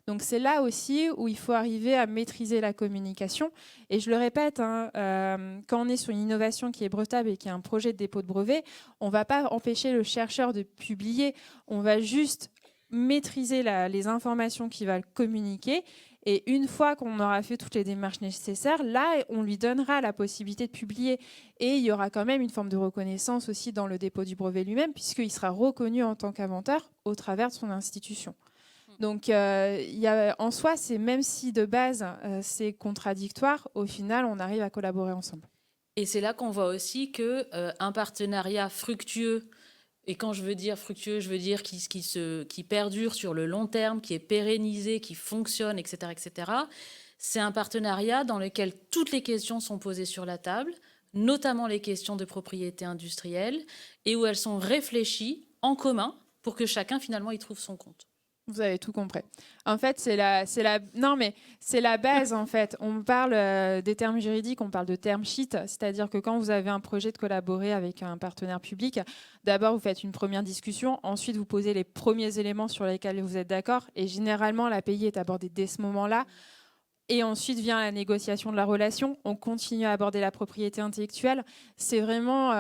Donc c'est là aussi où il faut arriver à maîtriser la communication. Et je le répète, quand on est sur une innovation qui est brevetable et qui a un projet de dépôt de brevet, on ne va pas empêcher le chercheur de publier, on va juste maîtriser les informations qu'il va communiquer. Et une fois qu'on aura fait toutes les démarches nécessaires, là, on lui donnera la possibilité de publier. Et il y aura quand même une forme de reconnaissance aussi dans le dépôt du brevet lui-même, puisqu'il sera reconnu en tant qu'inventeur au travers de son institution. Donc, en soi, même si de base, c'est contradictoire, au final, on arrive à collaborer ensemble. Et c'est là qu'on voit aussi qu'un partenariat fructueux, et quand je veux dire fructueux, je veux dire qui perdure sur le long terme, qui est pérennisé, qui fonctionne, etc., etc., c'est un partenariat dans lequel toutes les questions sont posées sur la table, notamment les questions de propriété industrielle, et où elles sont réfléchies en commun pour que chacun, finalement, y trouve son compte. Vous avez tout compris. En fait, c'est la base. En fait, on parle des termes juridiques, on parle de term sheet, c'est-à-dire que quand vous avez un projet de collaborer avec un partenaire public, d'abord vous faites une première discussion, ensuite vous posez les premiers éléments sur lesquels vous êtes d'accord, et généralement l'API est abordée dès ce moment-là. Et ensuite vient la négociation de la relation. On continue à aborder la propriété intellectuelle. C'est vraiment,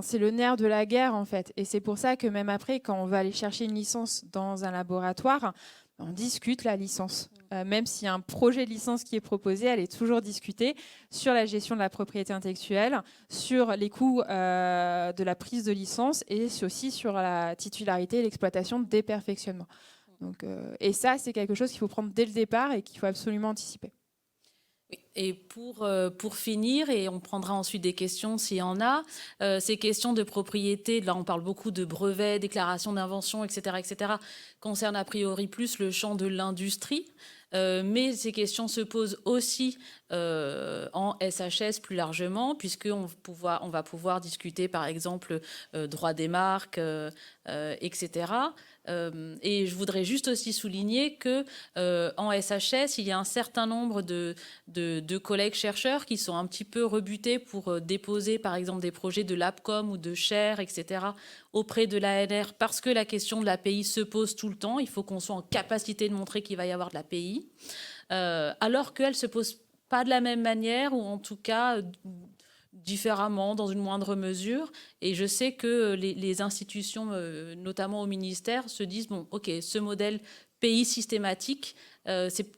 c'est le nerf de la guerre en fait. Et c'est pour ça que même après, quand on va aller chercher une licence dans un laboratoire, on discute la licence. Même s'il y a un projet de licence qui est proposé, elle est toujours discutée sur la gestion de la propriété intellectuelle, sur les coûts de la prise de licence et aussi sur la titularité et l'exploitation des perfectionnements. Donc, et ça, c'est quelque chose qu'il faut prendre dès le départ et qu'il faut absolument anticiper. Et pour finir, et on prendra ensuite des questions s'il y en a, ces questions de propriété, là on parle beaucoup de brevets, déclarations d'invention, etc., concernent a priori plus le champ de l'industrie, mais ces questions se posent aussi en SHS plus largement, puisqu'on va pouvoir discuter par exemple droit des marques, etc., et je voudrais juste aussi souligner que en SHS, il y a un certain nombre de collègues chercheurs qui sont un petit peu rebutés pour déposer, par exemple, des projets de l'APCOM ou de Cher, etc., auprès de l'ANR, parce que la question de l'API se pose tout le temps. Il faut qu'on soit en capacité de montrer qu'il va y avoir de l'API, alors qu'elle ne se pose pas de la même manière, ou en tout cas différemment, dans une moindre mesure. Et je sais que les institutions, notamment au ministère, se disent, bon, ok, ce modèle pays systématique, c'est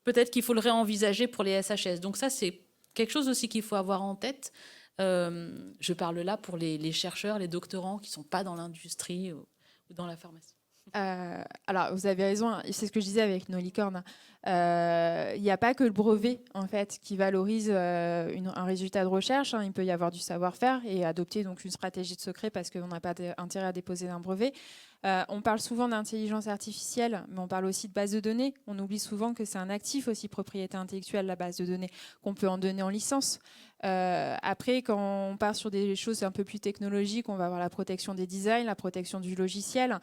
peut-être qu'il faut le réenvisager pour les SHS. Donc ça, c'est quelque chose aussi qu'il faut avoir en tête. Je parle là pour les chercheurs, les doctorants qui ne sont pas dans l'industrie ou dans la pharmacie. Alors, vous avez raison, c'est ce que je disais avec nos licornes. Il n'y a pas que le brevet en fait, qui valorise un résultat de recherche. Il peut y avoir du savoir-faire et adopter donc une stratégie de secret parce qu'on n'a pas intérêt à déposer un brevet. On parle souvent d'intelligence artificielle, mais on parle aussi de base de données. On oublie souvent que c'est un actif aussi, propriété intellectuelle, la base de données, qu'on peut en donner en licence. Après, quand on part sur des choses un peu plus technologiques, on va avoir la protection des designs, la protection du logiciel.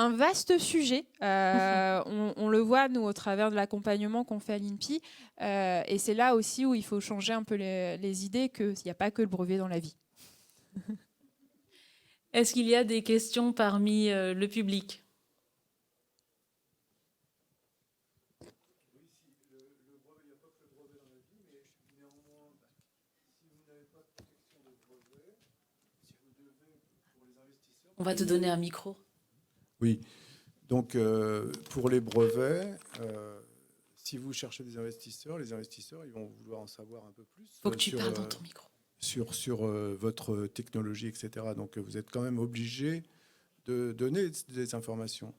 Un vaste sujet, on le voit nous au travers de l'accompagnement qu'on fait à l'INPI, et c'est là aussi où il faut changer un peu les idées qu'il n'y a pas que le brevet dans la vie. Est-ce qu'il y a des questions parmi le public ? On va te donner un micro. Oui, donc pour les brevets, si vous cherchez des investisseurs, les investisseurs ils vont vouloir en savoir un peu plus. Il faut que tu parles dans ton micro. sur votre technologie, etc. Donc vous êtes quand même obligé de donner des informations.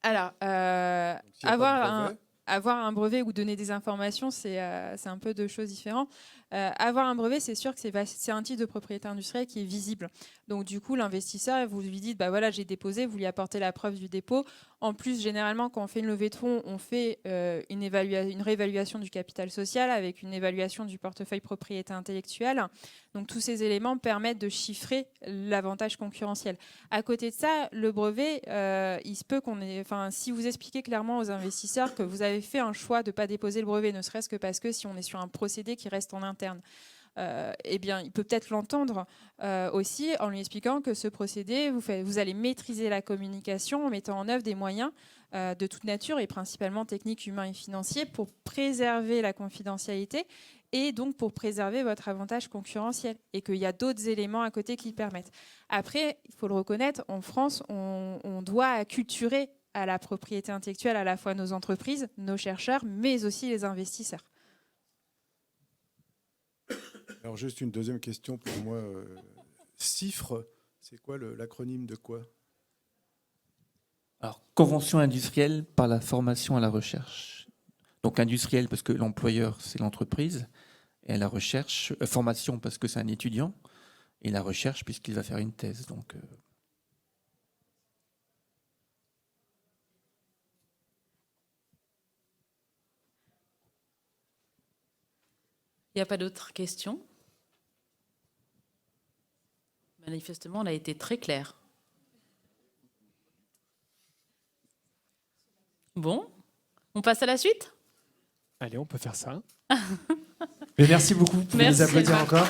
Alors, S'il y a pas de brevet, avoir un brevet ou donner des informations, c'est un peu deux choses différentes. Avoir un brevet, c'est sûr que c'est un titre de propriété industrielle qui est visible. Donc du coup, l'investisseur, vous lui dites, bah voilà, j'ai déposé, vous lui apportez la preuve du dépôt. En plus, généralement, quand on fait une levée de fonds, on fait une réévaluation du capital social avec une évaluation du portefeuille propriété intellectuelle. Donc tous ces éléments permettent de chiffrer l'avantage concurrentiel. À côté de ça, le brevet, il se peut si vous expliquez clairement aux investisseurs que vous avez fait un choix de ne pas déposer le brevet, ne serait-ce que parce que si on est sur un procédé qui reste en interne, eh bien, il peut peut-être l'entendre aussi en lui expliquant que ce procédé, vous allez maîtriser la communication en mettant en œuvre des moyens de toute nature et principalement techniques, humains et financiers pour préserver la confidentialité et donc pour préserver votre avantage concurrentiel et qu'il y a d'autres éléments à côté qui le permettent. Après, il faut le reconnaître, en France, on doit acculturer à la propriété intellectuelle à la fois nos entreprises, nos chercheurs, mais aussi les investisseurs. Alors juste une deuxième question pour moi. CIFRE, c'est quoi l'acronyme de quoi? Alors, convention industrielle par la formation à la recherche. Donc industrielle parce que l'employeur, c'est l'entreprise, et la recherche, formation parce que c'est un étudiant, et la recherche puisqu'il va faire une thèse. Donc, Il n'y a pas d'autres questions? Manifestement, on a été très clair. Bon, on passe à la suite? Allez, on peut faire ça. Mais merci beaucoup. Vous pouvez Merci, les applaudir Sylvain. encore.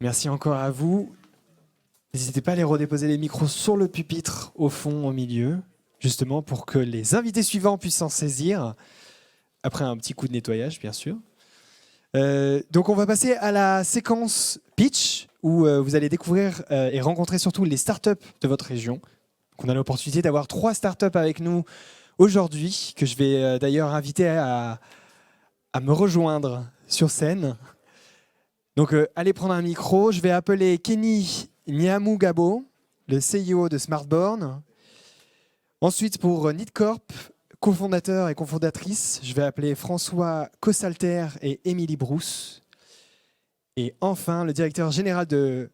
Merci encore à vous. N'hésitez pas à aller redéposer les micros sur le pupitre au fond, au milieu, justement pour que les invités suivants puissent s'en saisir, après un petit coup de nettoyage, bien sûr. Donc on va passer à la séquence pitch, où vous allez découvrir et rencontrer surtout les startups de votre région. Donc on a l'opportunité d'avoir 3 startups avec nous aujourd'hui, que je vais d'ailleurs inviter à me rejoindre sur scène. Donc allez prendre un micro, je vais appeler Kenny Nyamugabo, le CEO de Smartborn. Ensuite, pour Nidcorp, cofondateur et cofondatrice, je vais appeler François Cossalter et Émilie Brousse. Et enfin, le directeur général de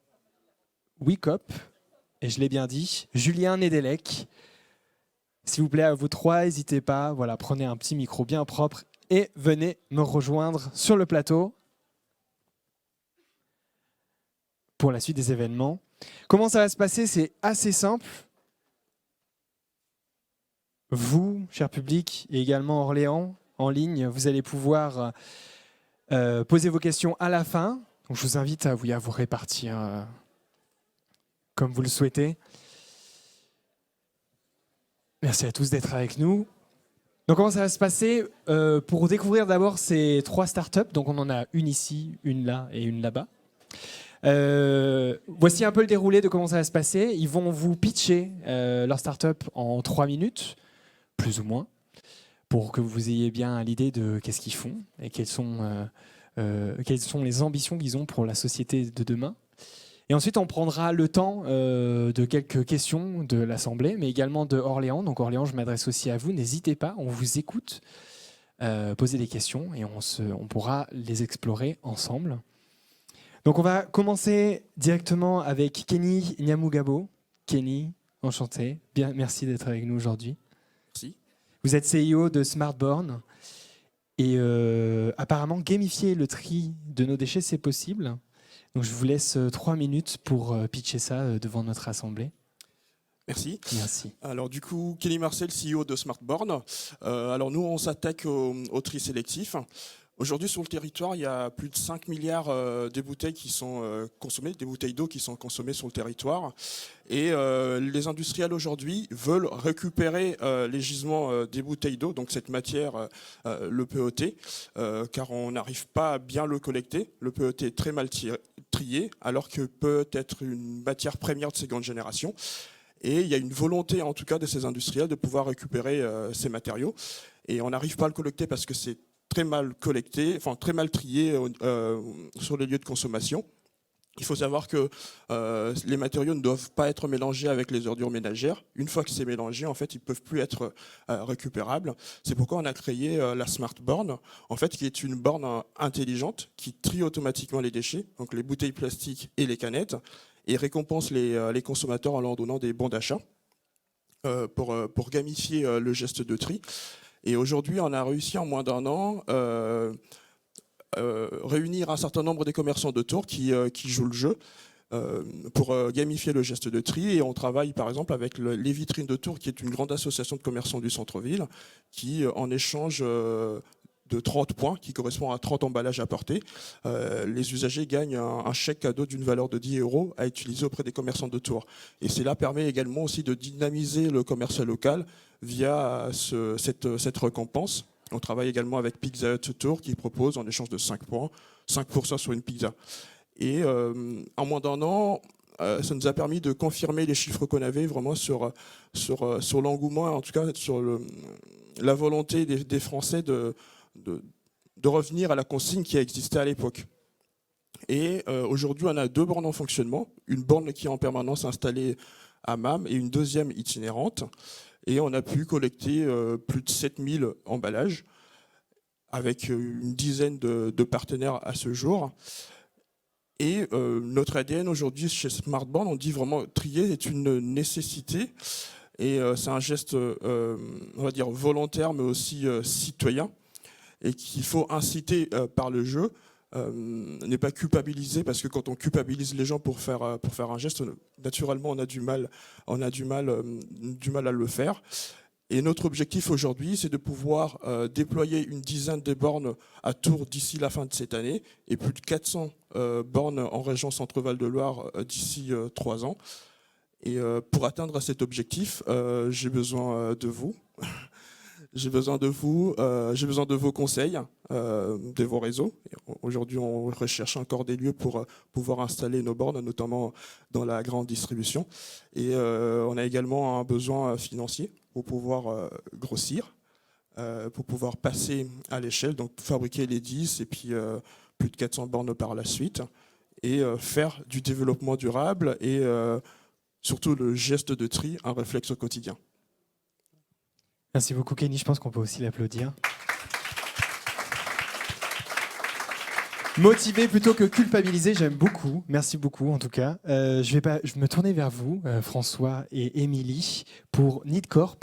Wicop, et je l'ai bien dit, Julien Nedelec. S'il vous plaît, à vous 3, n'hésitez pas, voilà, prenez un petit micro bien propre et venez me rejoindre sur le plateau pour la suite des événements. Comment ça va se passer? C'est assez simple. Vous, cher public, et également Orléans, en ligne, vous allez pouvoir poser vos questions à la fin. Donc, je vous invite à vous répartir comme vous le souhaitez. Merci à tous d'être avec nous. Donc, comment ça va se passer? Pour découvrir d'abord ces 3 startups, donc on en a une ici, une là et une là-bas. Voici un peu le déroulé de comment ça va se passer. Ils vont vous pitcher leur startup en 3 minutes, plus ou moins, pour que vous ayez bien l'idée de qu'est-ce qu'ils font et quelles sont les ambitions qu'ils ont pour la société de demain. Et ensuite, on prendra le temps de quelques questions de l'Assemblée, mais également de Orléans. Donc Orléans, je m'adresse aussi à vous. N'hésitez pas, on vous écoute. Posez des questions et on pourra les explorer ensemble. Donc on va commencer directement avec Kenny Nyamugabo. Kenny, enchanté. Bien, merci d'être avec nous aujourd'hui. Merci. Vous êtes CEO de Smartborn. Et apparemment, gamifier le tri de nos déchets, c'est possible. Donc je vous laisse 3 minutes pour pitcher ça devant notre assemblée. Merci. Merci. Alors du coup, Kenny Marcel, CEO de Smartborn. Alors nous, on s'attaque au tri sélectif. Aujourd'hui, sur le territoire, il y a plus de 5 milliards de bouteilles qui sont consommées, des bouteilles d'eau qui sont consommées sur le territoire. Et les industriels aujourd'hui veulent récupérer les gisements des bouteilles d'eau, donc cette matière, le PET, car on n'arrive pas à bien le collecter. Le PET est très mal trié, alors que peut être une matière première de seconde génération. Et il y a une volonté, en tout cas, de ces industriels de pouvoir récupérer ces matériaux. Et on n'arrive pas à le collecter parce que c'est très mal collecté, enfin très mal trié sur les lieux de consommation. Il faut savoir que les matériaux ne doivent pas être mélangés avec les ordures ménagères. Une fois que c'est mélangé, en fait, ils ne peuvent plus être récupérables. C'est pourquoi on a créé la Smart Borne, en fait, qui est une borne intelligente qui trie automatiquement les déchets, donc les bouteilles plastiques et les canettes, et récompense les consommateurs en leur donnant des bons d'achat pour gamifier le geste de tri. Et aujourd'hui, on a réussi en moins d'1 an réunir un certain nombre des commerçants de Tours qui jouent le jeu pour gamifier le geste de tri. Et on travaille par exemple avec les Vitrines de Tours, qui est une grande association de commerçants du centre-ville, qui en échange de 30 points, qui correspond à 30 emballages apportés, les usagers gagnent un chèque cadeau d'une valeur de 10 € à utiliser auprès des commerçants de Tours. Et cela permet également aussi de dynamiser le commerce local via cette récompense. On travaille également avec Pizza Hut Tours qui propose en échange de 5 points, 5% sur une pizza. Et en moins d'1 an, ça nous a permis de confirmer les chiffres qu'on avait vraiment sur l'engouement, en tout cas sur la volonté des Français de revenir à la consigne qui a existé à l'époque. Et aujourd'hui, on a 2 bornes en fonctionnement, une borne qui est en permanence installée à MAM et une deuxième itinérante. Et on a pu collecter plus de 7000 emballages avec une dizaine de partenaires à ce jour. Et notre ADN aujourd'hui chez Smartborn, on dit vraiment trier est une nécessité. Et c'est un geste, on va dire, volontaire, mais aussi citoyen. Et qu'il faut inciter par le jeu. N'est pas culpabiliser, parce que quand on culpabilise les gens pour faire un geste, naturellement on a du mal à le faire. Et notre objectif aujourd'hui, c'est de pouvoir déployer une dizaine de bornes à Tours d'ici la fin de cette année et plus de 400 bornes en région Centre-Val de Loire d'ici 3 ans. Et pour atteindre cet objectif, j'ai besoin de vous. J'ai besoin de vous, j'ai besoin de vos conseils, de vos réseaux. Aujourd'hui, on recherche encore des lieux pour pouvoir installer nos bornes, notamment dans la grande distribution. Et on a également un besoin financier pour pouvoir grossir, pour pouvoir passer à l'échelle, donc fabriquer les 10 et puis plus de 400 bornes par la suite, et faire du développement durable et surtout le geste de tri, un réflexe au quotidien. Merci beaucoup Kenny, je pense qu'on peut aussi l'applaudir. Motiver plutôt que culpabiliser, j'aime beaucoup. Merci beaucoup en tout cas. Je vais me tourner vers vous, François et Émilie, pour Nidcorp.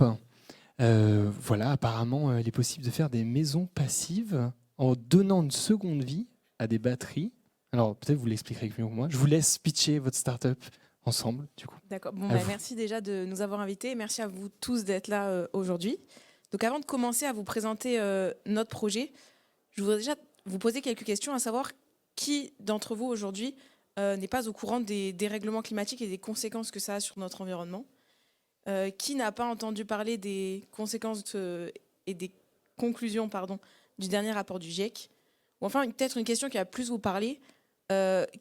Voilà, apparemment, il est possible de faire des maisons passives en donnant une seconde vie à des batteries. Alors peut-être vous l'expliquerez mieux que moi. Je vous laisse pitcher votre start-up ensemble, du coup. D'accord. Bon, Merci déjà de nous avoir invités. Merci à vous tous d'être là aujourd'hui. Donc, avant de commencer à vous présenter notre projet, je voudrais déjà vous poser quelques questions, à savoir qui d'entre vous aujourd'hui n'est pas au courant des dérèglements climatiques et des conséquences que ça a sur notre environnement. Qui n'a pas entendu parler des conséquences et des conclusions du dernier rapport du GIEC. Ou enfin, peut-être une question qui va plus vous parler.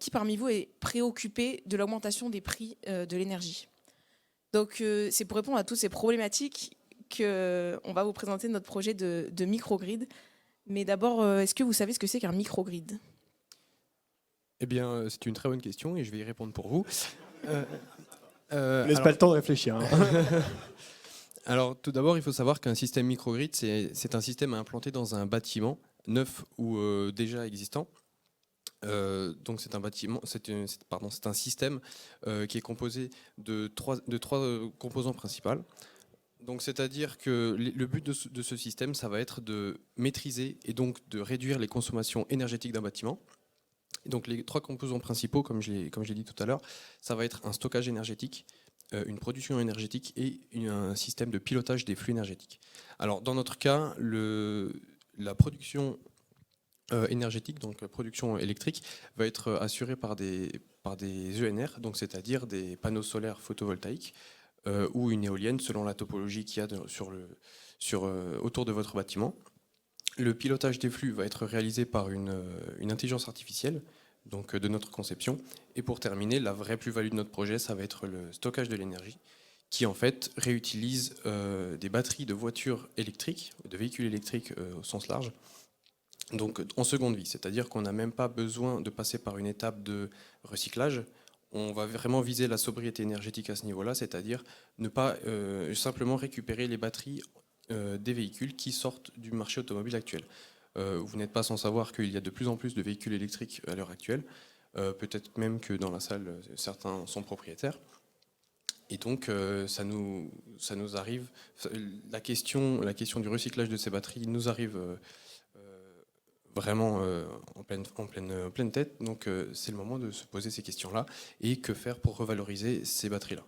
Qui parmi vous est préoccupé de l'augmentation des prix de l'énergie. Donc c'est pour répondre à toutes ces problématiques qu'on va vous présenter notre projet de microgrid. Mais d'abord, est-ce que vous savez ce que c'est qu'un microgrid ? Eh bien, c'est une très bonne question et je vais y répondre pour vous. Laisse pas le temps de réfléchir. Hein. Alors, tout d'abord, il faut savoir qu'un système microgrid, c'est un système à implanter dans un bâtiment neuf ou déjà existant. Donc c'est un système qui est composé de trois composants principaux. Donc c'est-à-dire que le but de ce système, ça va être de maîtriser et donc de réduire les consommations énergétiques d'un bâtiment. Et donc les 3 composants principaux, comme je l'ai dit tout à l'heure, ça va être un stockage énergétique, une production énergétique et un système de pilotage des flux énergétiques. Alors dans notre cas, la production énergétique, donc production électrique, va être assurée par des ENR, donc c'est-à-dire des panneaux solaires photovoltaïques ou une éolienne selon la topologie qu'il y a autour de votre bâtiment. Le pilotage des flux va être réalisé par une intelligence artificielle, donc de notre conception. Et pour terminer, la vraie plus-value de notre projet, ça va être le stockage de l'énergie, qui en fait réutilise des batteries de voitures électriques, de véhicules électriques au sens large, donc en seconde vie, c'est-à-dire qu'on n'a même pas besoin de passer par une étape de recyclage. On va vraiment viser la sobriété énergétique à ce niveau-là, c'est-à-dire ne pas simplement récupérer les batteries des véhicules qui sortent du marché automobile actuel. Vous n'êtes pas sans savoir qu'il y a de plus en plus de véhicules électriques à l'heure actuelle, peut-être même que dans la salle, certains sont propriétaires. Et donc, ça nous arrive, la question du recyclage de ces batteries nous arrive vraiment en pleine tête. Donc, c'est le moment de se poser ces questions-là. Et que faire pour revaloriser ces batteries-là?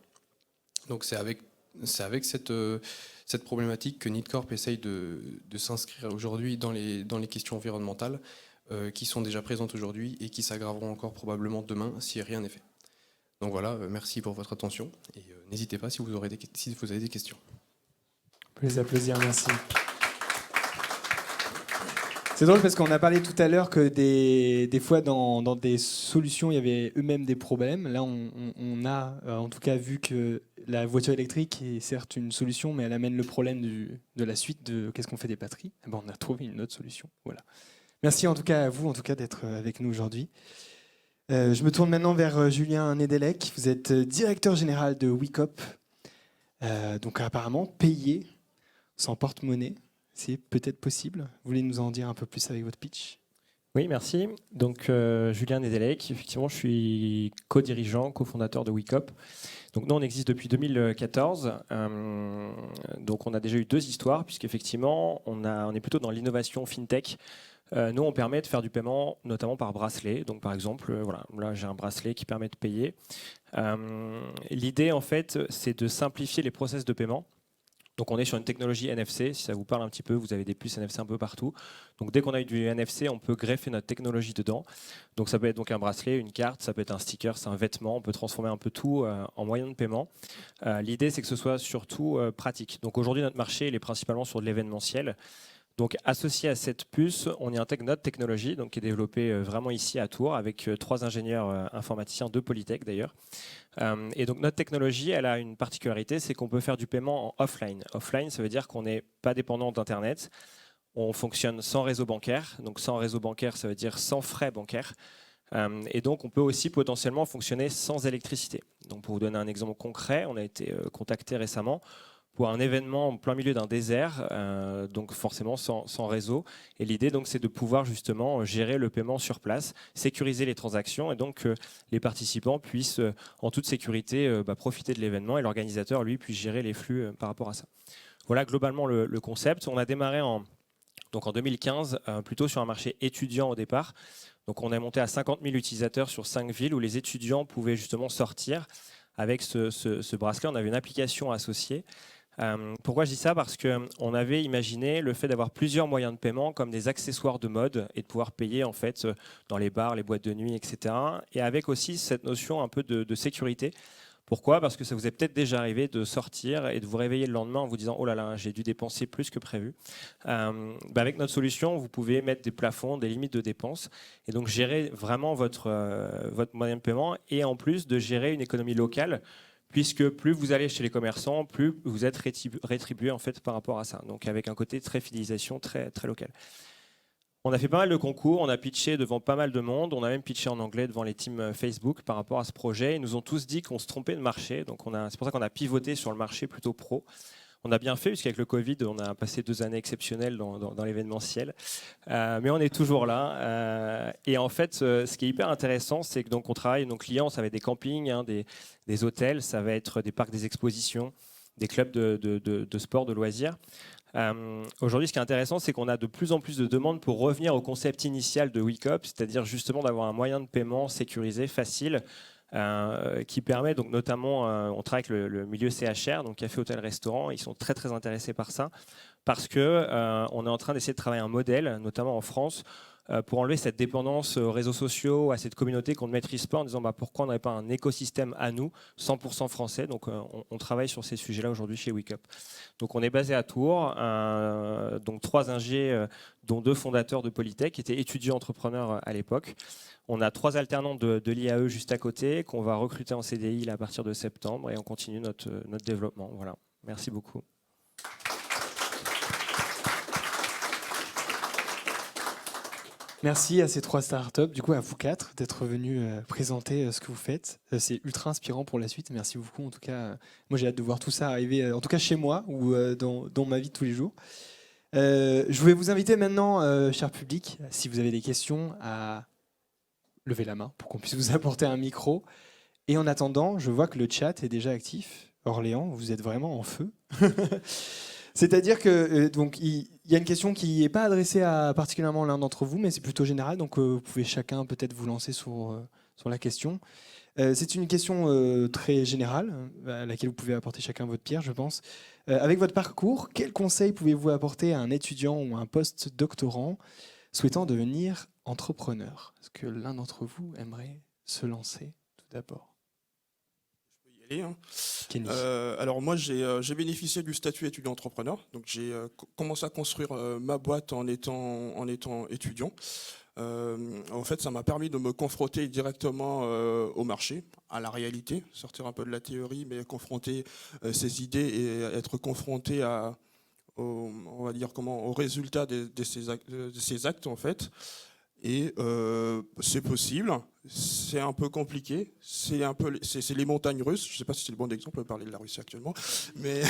Donc, c'est avec cette problématique que NITCorp essaye de s'inscrire aujourd'hui dans les questions environnementales qui sont déjà présentes aujourd'hui et qui s'aggraveront encore probablement demain si rien n'est fait. Donc voilà, merci pour votre attention et n'hésitez pas si vous avez des questions. On peut les applaudir, merci. C'est drôle parce qu'on a parlé tout à l'heure que des fois dans des solutions il y avait eux-mêmes des problèmes. Là on a en tout cas vu que la voiture électrique est certes une solution mais elle amène le problème de la suite de qu'est-ce qu'on fait des batteries. Eh ben, on a trouvé une autre solution. Voilà. Merci en tout cas à vous d'être avec nous aujourd'hui. Je me tourne maintenant vers Julien Nedelec. Vous êtes directeur général de WeCop. Donc apparemment payé sans porte-monnaie. C'est peut-être possible. Vous voulez nous en dire un peu plus avec votre pitch ? Oui, merci. Donc, Julien Nedelec, effectivement, je suis co-dirigeant, cofondateur de WeCop. Donc, nous, on existe depuis 2014. Donc, on a déjà eu 2 histoires, puisqu'effectivement, on est plutôt dans l'innovation fintech. Nous, on permet de faire du paiement, notamment par bracelet. Donc, par exemple, voilà, là, j'ai un bracelet qui permet de payer. L'idée, en fait, c'est de simplifier les process de paiement. Donc on est sur une technologie NFC, si ça vous parle un petit peu, vous avez des puces NFC un peu partout. Donc dès qu'on a du NFC, on peut greffer notre technologie dedans. Donc ça peut être donc un bracelet, une carte, ça peut être un sticker, c'est un vêtement, on peut transformer un peu tout en moyen de paiement. L'idée c'est que ce soit surtout pratique. Donc aujourd'hui notre marché il est principalement sur de l'événementiel. Donc associé à cette puce, on y intègre notre technologie donc, qui est développée vraiment ici à Tours avec 3 ingénieurs informaticiens de Polytech d'ailleurs. Et donc notre technologie, elle a une particularité, c'est qu'on peut faire du paiement en offline. Offline, ça veut dire qu'on n'est pas dépendant d'Internet. On fonctionne sans réseau bancaire. Donc sans réseau bancaire, ça veut dire sans frais bancaires. Et donc on peut aussi potentiellement fonctionner sans électricité. Donc pour vous donner un exemple concret, on a été contacté récemment pour un événement en plein milieu d'un désert, donc forcément sans réseau. Et l'idée, donc, c'est de pouvoir justement gérer le paiement sur place, sécuriser les transactions et donc que les participants puissent en toute sécurité profiter de l'événement et l'organisateur, lui, puisse gérer les flux par rapport à ça. Voilà globalement le concept. On a démarré en 2015, plutôt sur un marché étudiant au départ. Donc on est monté à 50 000 utilisateurs sur 5 villes où les étudiants pouvaient justement sortir avec ce bracelet. On avait une application associée. Pourquoi je dis ça? Parce qu'on avait imaginé le fait d'avoir plusieurs moyens de paiement comme des accessoires de mode et de pouvoir payer en fait dans les bars, les boîtes de nuit, etc. Et avec aussi cette notion un peu de sécurité. Pourquoi? Parce que ça vous est peut-être déjà arrivé de sortir et de vous réveiller le lendemain en vous disant « Oh là là, j'ai dû dépenser plus que prévu ». Avec notre solution, vous pouvez mettre des plafonds, des limites de dépenses et donc gérer vraiment votre moyen de paiement et en plus de gérer une économie locale puisque plus vous allez chez les commerçants, plus vous êtes rétribué en fait par rapport à ça. Donc avec un côté très fidélisation, très, très local. On a fait pas mal de concours, on a pitché devant pas mal de monde, on a même pitché en anglais devant les teams Facebook par rapport à ce projet. Ils nous ont tous dit qu'on se trompait de marché, donc c'est pour ça qu'on a pivoté sur le marché plutôt pro. On a bien fait, puisqu'avec le Covid, on a passé 2 années exceptionnelles dans l'événementiel. Mais on est toujours là. Et en fait, ce qui est hyper intéressant, c'est que donc, on travaille avec nos clients, ça va être des campings, des hôtels, ça va être des parcs des expositions, des clubs de sport, de loisirs. Aujourd'hui, ce qui est intéressant, c'est qu'on a de plus en plus de demandes pour revenir au concept initial de WeCop, c'est-à-dire justement d'avoir un moyen de paiement sécurisé, facile, qui permet donc notamment, on travaille avec le milieu CHR, donc café, hôtel, restaurant, ils sont très très intéressés par ça, parce que on est en train d'essayer de travailler un modèle, notamment en France, pour enlever cette dépendance aux réseaux sociaux, à cette communauté qu'on ne maîtrise pas, en disant pourquoi on n'aurait pas un écosystème à nous, 100% français. Donc on travaille sur ces sujets-là aujourd'hui chez WeCup. Donc on est basé à Tours, donc 3 ingés, dont 2 fondateurs de Polytech, qui étaient étudiants entrepreneurs à l'époque. On a 3 alternants de l'IAE juste à côté, qu'on va recruter en CDI là, à partir de septembre, et on continue notre développement. Voilà. Merci beaucoup. Merci à ces 3 startups, du coup à vous 4, d'être venus présenter ce que vous faites. C'est ultra inspirant pour la suite. Merci beaucoup. En tout cas, moi j'ai hâte de voir tout ça arriver, en tout cas chez moi ou dans ma vie de tous les jours. Je vais vous inviter maintenant, cher public, si vous avez des questions, à lever la main pour qu'on puisse vous apporter un micro. Et en attendant, je vois que le chat est déjà actif. Orléans, vous êtes vraiment en feu. C'est-à-dire que donc il y a une question qui n'est pas adressée à particulièrement l'un d'entre vous, mais c'est plutôt général. Donc vous pouvez chacun peut-être vous lancer sur la question. C'est une question très générale à laquelle vous pouvez apporter chacun votre pierre, je pense. Avec votre parcours, quels conseils pouvez-vous apporter à un étudiant ou à un post-doctorant souhaitant devenir entrepreneur? Est-ce que l'un d'entre vous aimerait se lancer tout d'abord? Je peux y aller. Alors moi, j'ai bénéficié du statut étudiant-entrepreneur. Donc j'ai commencé à construire ma boîte en étant étudiant. En fait, ça m'a permis de me confronter directement au marché, à la réalité, sortir un peu de la théorie, mais confronter ses idées et être confronté on va dire aux résultats de ces actes en fait. Et c'est possible, c'est un peu compliqué, c'est les montagnes russes. Je ne sais pas si c'est le bon exemple de parler de la Russie actuellement, mais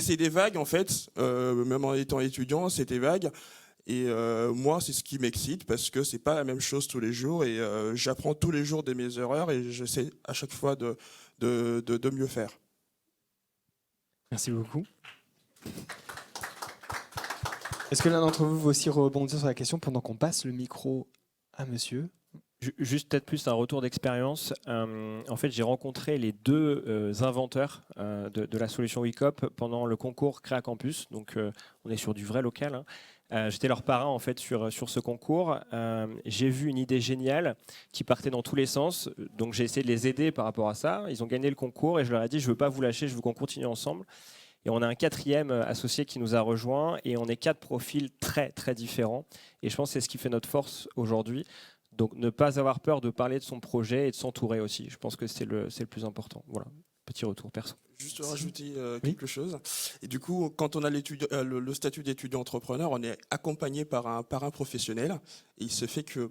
c'est des vagues en fait. Même en étant étudiant, c'est des vagues. Et moi, c'est ce qui m'excite parce que c'est pas la même chose tous les jours et j'apprends tous les jours de mes erreurs et j'essaie à chaque fois de mieux faire. Merci beaucoup. Est-ce que l'un d'entre vous veut aussi rebondir sur la question pendant qu'on passe le micro à monsieur? Juste peut-être plus un retour d'expérience. En fait, j'ai rencontré les 2 inventeurs de la solution WeCup pendant le concours Créa Campus. Donc, on est sur du vrai local. Hein. J'étais leur parrain en fait sur ce concours. J'ai vu une idée géniale qui partait dans tous les sens. Donc, j'ai essayé de les aider par rapport à ça. Ils ont gagné le concours et je leur ai dit je veux pas vous lâcher, je veux qu'on continue ensemble. Et on a un 4e associé qui nous a rejoint et on est 4 profils très très différents. Et je pense que c'est ce qui fait notre force aujourd'hui. Donc ne pas avoir peur de parler de son projet et de s'entourer aussi. Je pense que c'est le plus important. Voilà, petit retour perso. Juste rajouter quelque chose. Et du coup, quand on a le statut d'étudiant entrepreneur, on est accompagné par un parrain professionnel. Et il se fait que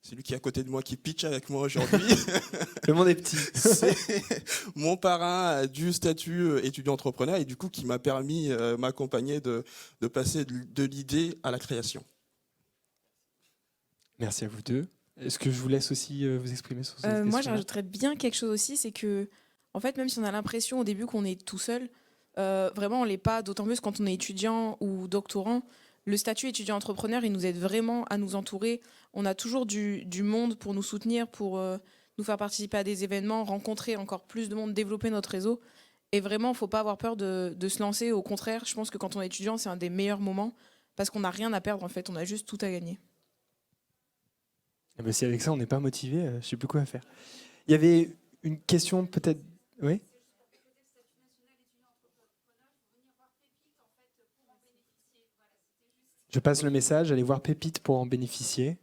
c'est lui qui est à côté de moi, qui pitch avec moi aujourd'hui. Le monde est petit. C'est mon parrain du statut étudiant entrepreneur et du coup qui m'a permis, m'accompagner de passer de l'idée à la création. Merci à vous 2. Est-ce que je vous laisse aussi vous exprimer sur cette question? Moi, j'ajouterais bien quelque chose aussi, c'est que, en fait, même si on a l'impression au début qu'on est tout seul, vraiment, on l'est pas, d'autant plus quand on est étudiant ou doctorant. Le statut étudiant-entrepreneur, il nous aide vraiment à nous entourer. On a toujours du monde pour nous soutenir, pour nous faire participer à des événements, rencontrer encore plus de monde, développer notre réseau. Et vraiment, il ne faut pas avoir peur de se lancer. Au contraire, je pense que quand on est étudiant, c'est un des meilleurs moments parce qu'on n'a rien à perdre, en fait. On a juste tout à gagner. Eh bien, si avec ça, on n'est pas motivé, je ne sais plus quoi faire. Il y avait une question peut-être... Oui ? Je passe le message, allez voir Pépite pour en bénéficier.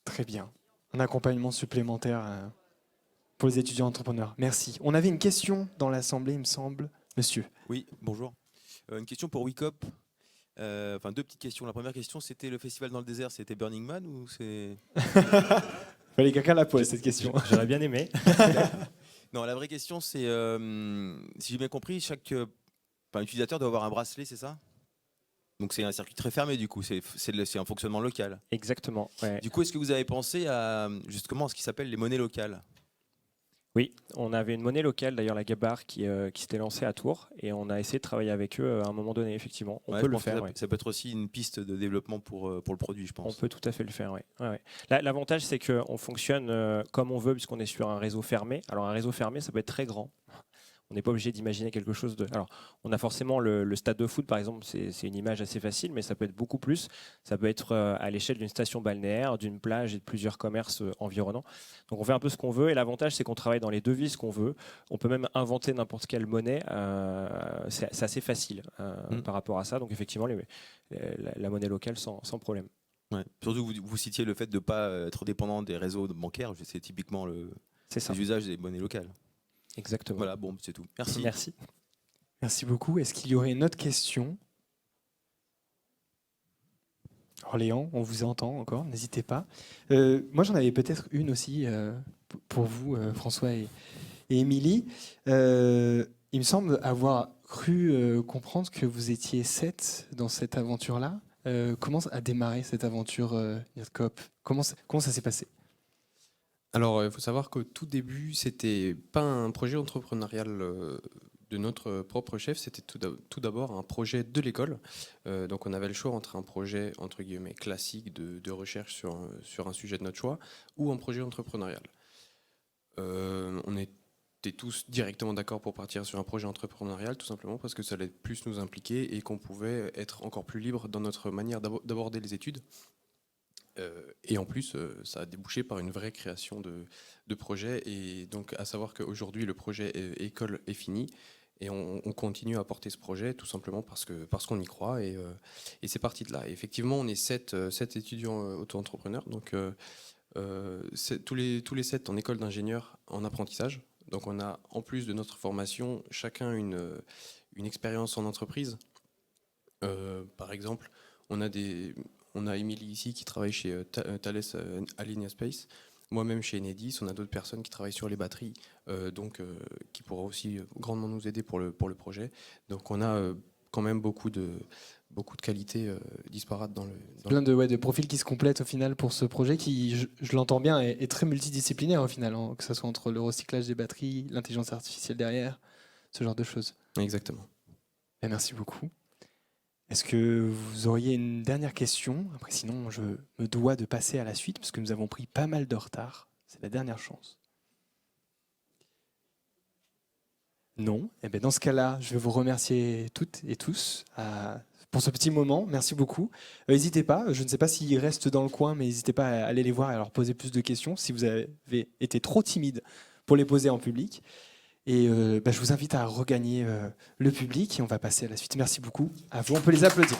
Très bien. Un accompagnement supplémentaire pour les étudiants entrepreneurs. Merci. On avait une question dans l'Assemblée, il me semble. Monsieur. Oui, bonjour. Une question pour WeCup. Enfin, 2 petites questions. La première question, c'était le festival dans le désert, c'était Burning Man ou c'est... Fallait que quelqu'un la pose, cette question. J'aurais bien aimé. Non, la vraie question, c'est, si j'ai bien compris, chaque utilisateur doit avoir un bracelet, c'est ça? Donc c'est un circuit très fermé du coup, c'est un fonctionnement local. Exactement. Ouais. Du coup, est-ce que vous avez pensé à justement ce qui s'appelle les monnaies locales? Oui, on avait une monnaie locale, d'ailleurs la Gabar, qui s'était lancée à Tours, et on a essayé de travailler avec eux à un moment donné, effectivement. On peut le faire. Ça peut être aussi une piste de développement pour le produit, je pense. On peut tout à fait le faire, oui. Ouais. L'avantage, c'est qu'on fonctionne comme on veut, puisqu'on est sur un réseau fermé. Alors un réseau fermé, ça peut être très grand. On n'est pas obligé d'imaginer quelque chose de... Alors, on a forcément le stade de foot, par exemple, c'est une image assez facile, mais ça peut être beaucoup plus. Ça peut être à l'échelle d'une station balnéaire, d'une plage et de plusieurs commerces environnants. Donc, on fait un peu ce qu'on veut, et l'avantage, c'est qu'on travaille dans les devises qu'on veut. On peut même inventer n'importe quelle monnaie. C'est assez facile par rapport à ça. Donc, effectivement, la monnaie locale sans problème. Ouais. Surtout, vous citiez le fait de ne pas être dépendant des réseaux bancaires. C'est typiquement l'usage des monnaies locales. Exactement. Voilà, bon, c'est tout. Merci. Merci. Merci beaucoup. Est-ce qu'il y aurait une autre question? Orléans, on vous entend encore, n'hésitez pas. Moi, j'en avais peut-être une aussi pour vous, François et Émilie. Il me semble avoir cru comprendre que vous étiez 7 dans cette aventure-là. Comment a démarré cette aventure NIRCOP? Comment ça s'est passé? Alors, il faut savoir qu'au tout début, c'était pas un projet entrepreneurial de notre propre chef, c'était tout d'abord un projet de l'école. Donc, on avait le choix entre un projet, entre guillemets, classique de recherche sur un sujet de notre choix ou un projet entrepreneurial. On était tous directement d'accord pour partir sur un projet entrepreneurial, tout simplement parce que ça allait plus nous impliquer et qu'on pouvait être encore plus libre dans notre manière d'aborder les études. Et en plus, ça a débouché par une vraie création de projet. Et donc, à savoir qu'aujourd'hui, le projet école est fini. Et on continue à porter ce projet tout simplement parce qu'on y croit. Et c'est parti de là. Et effectivement, on est 7 étudiants auto-entrepreneurs. Donc, tous les 7 en école d'ingénieur en apprentissage. Donc, on a, en plus de notre formation, chacun une expérience en entreprise. Par exemple, on a Émilie ici qui travaille chez Thales Alenia Space. Moi-même chez Enedis, on a d'autres personnes qui travaillent sur les batteries, qui pourraient aussi grandement nous aider pour le projet. Donc on a quand même beaucoup de qualités disparates dans le... Plein de profils qui se complètent au final pour ce projet qui, je l'entends bien, est très multidisciplinaire au final, hein, que ce soit entre le recyclage des batteries, l'intelligence artificielle derrière, ce genre de choses. Exactement. Et merci beaucoup. Est-ce que vous auriez une dernière question? Après, sinon, je me dois de passer à la suite parce que nous avons pris pas mal de retard. C'est la dernière chance. Non. Eh bien, dans ce cas-là, je vais vous remercier toutes et tous pour ce petit moment. Merci beaucoup. N'hésitez pas, je ne sais pas s'ils restent dans le coin, mais n'hésitez pas à aller les voir et à leur poser plus de questions si vous avez été trop timide pour les poser en public. Et je vous invite à regagner le public et on va passer à la suite. Merci beaucoup à vous. On peut les applaudir.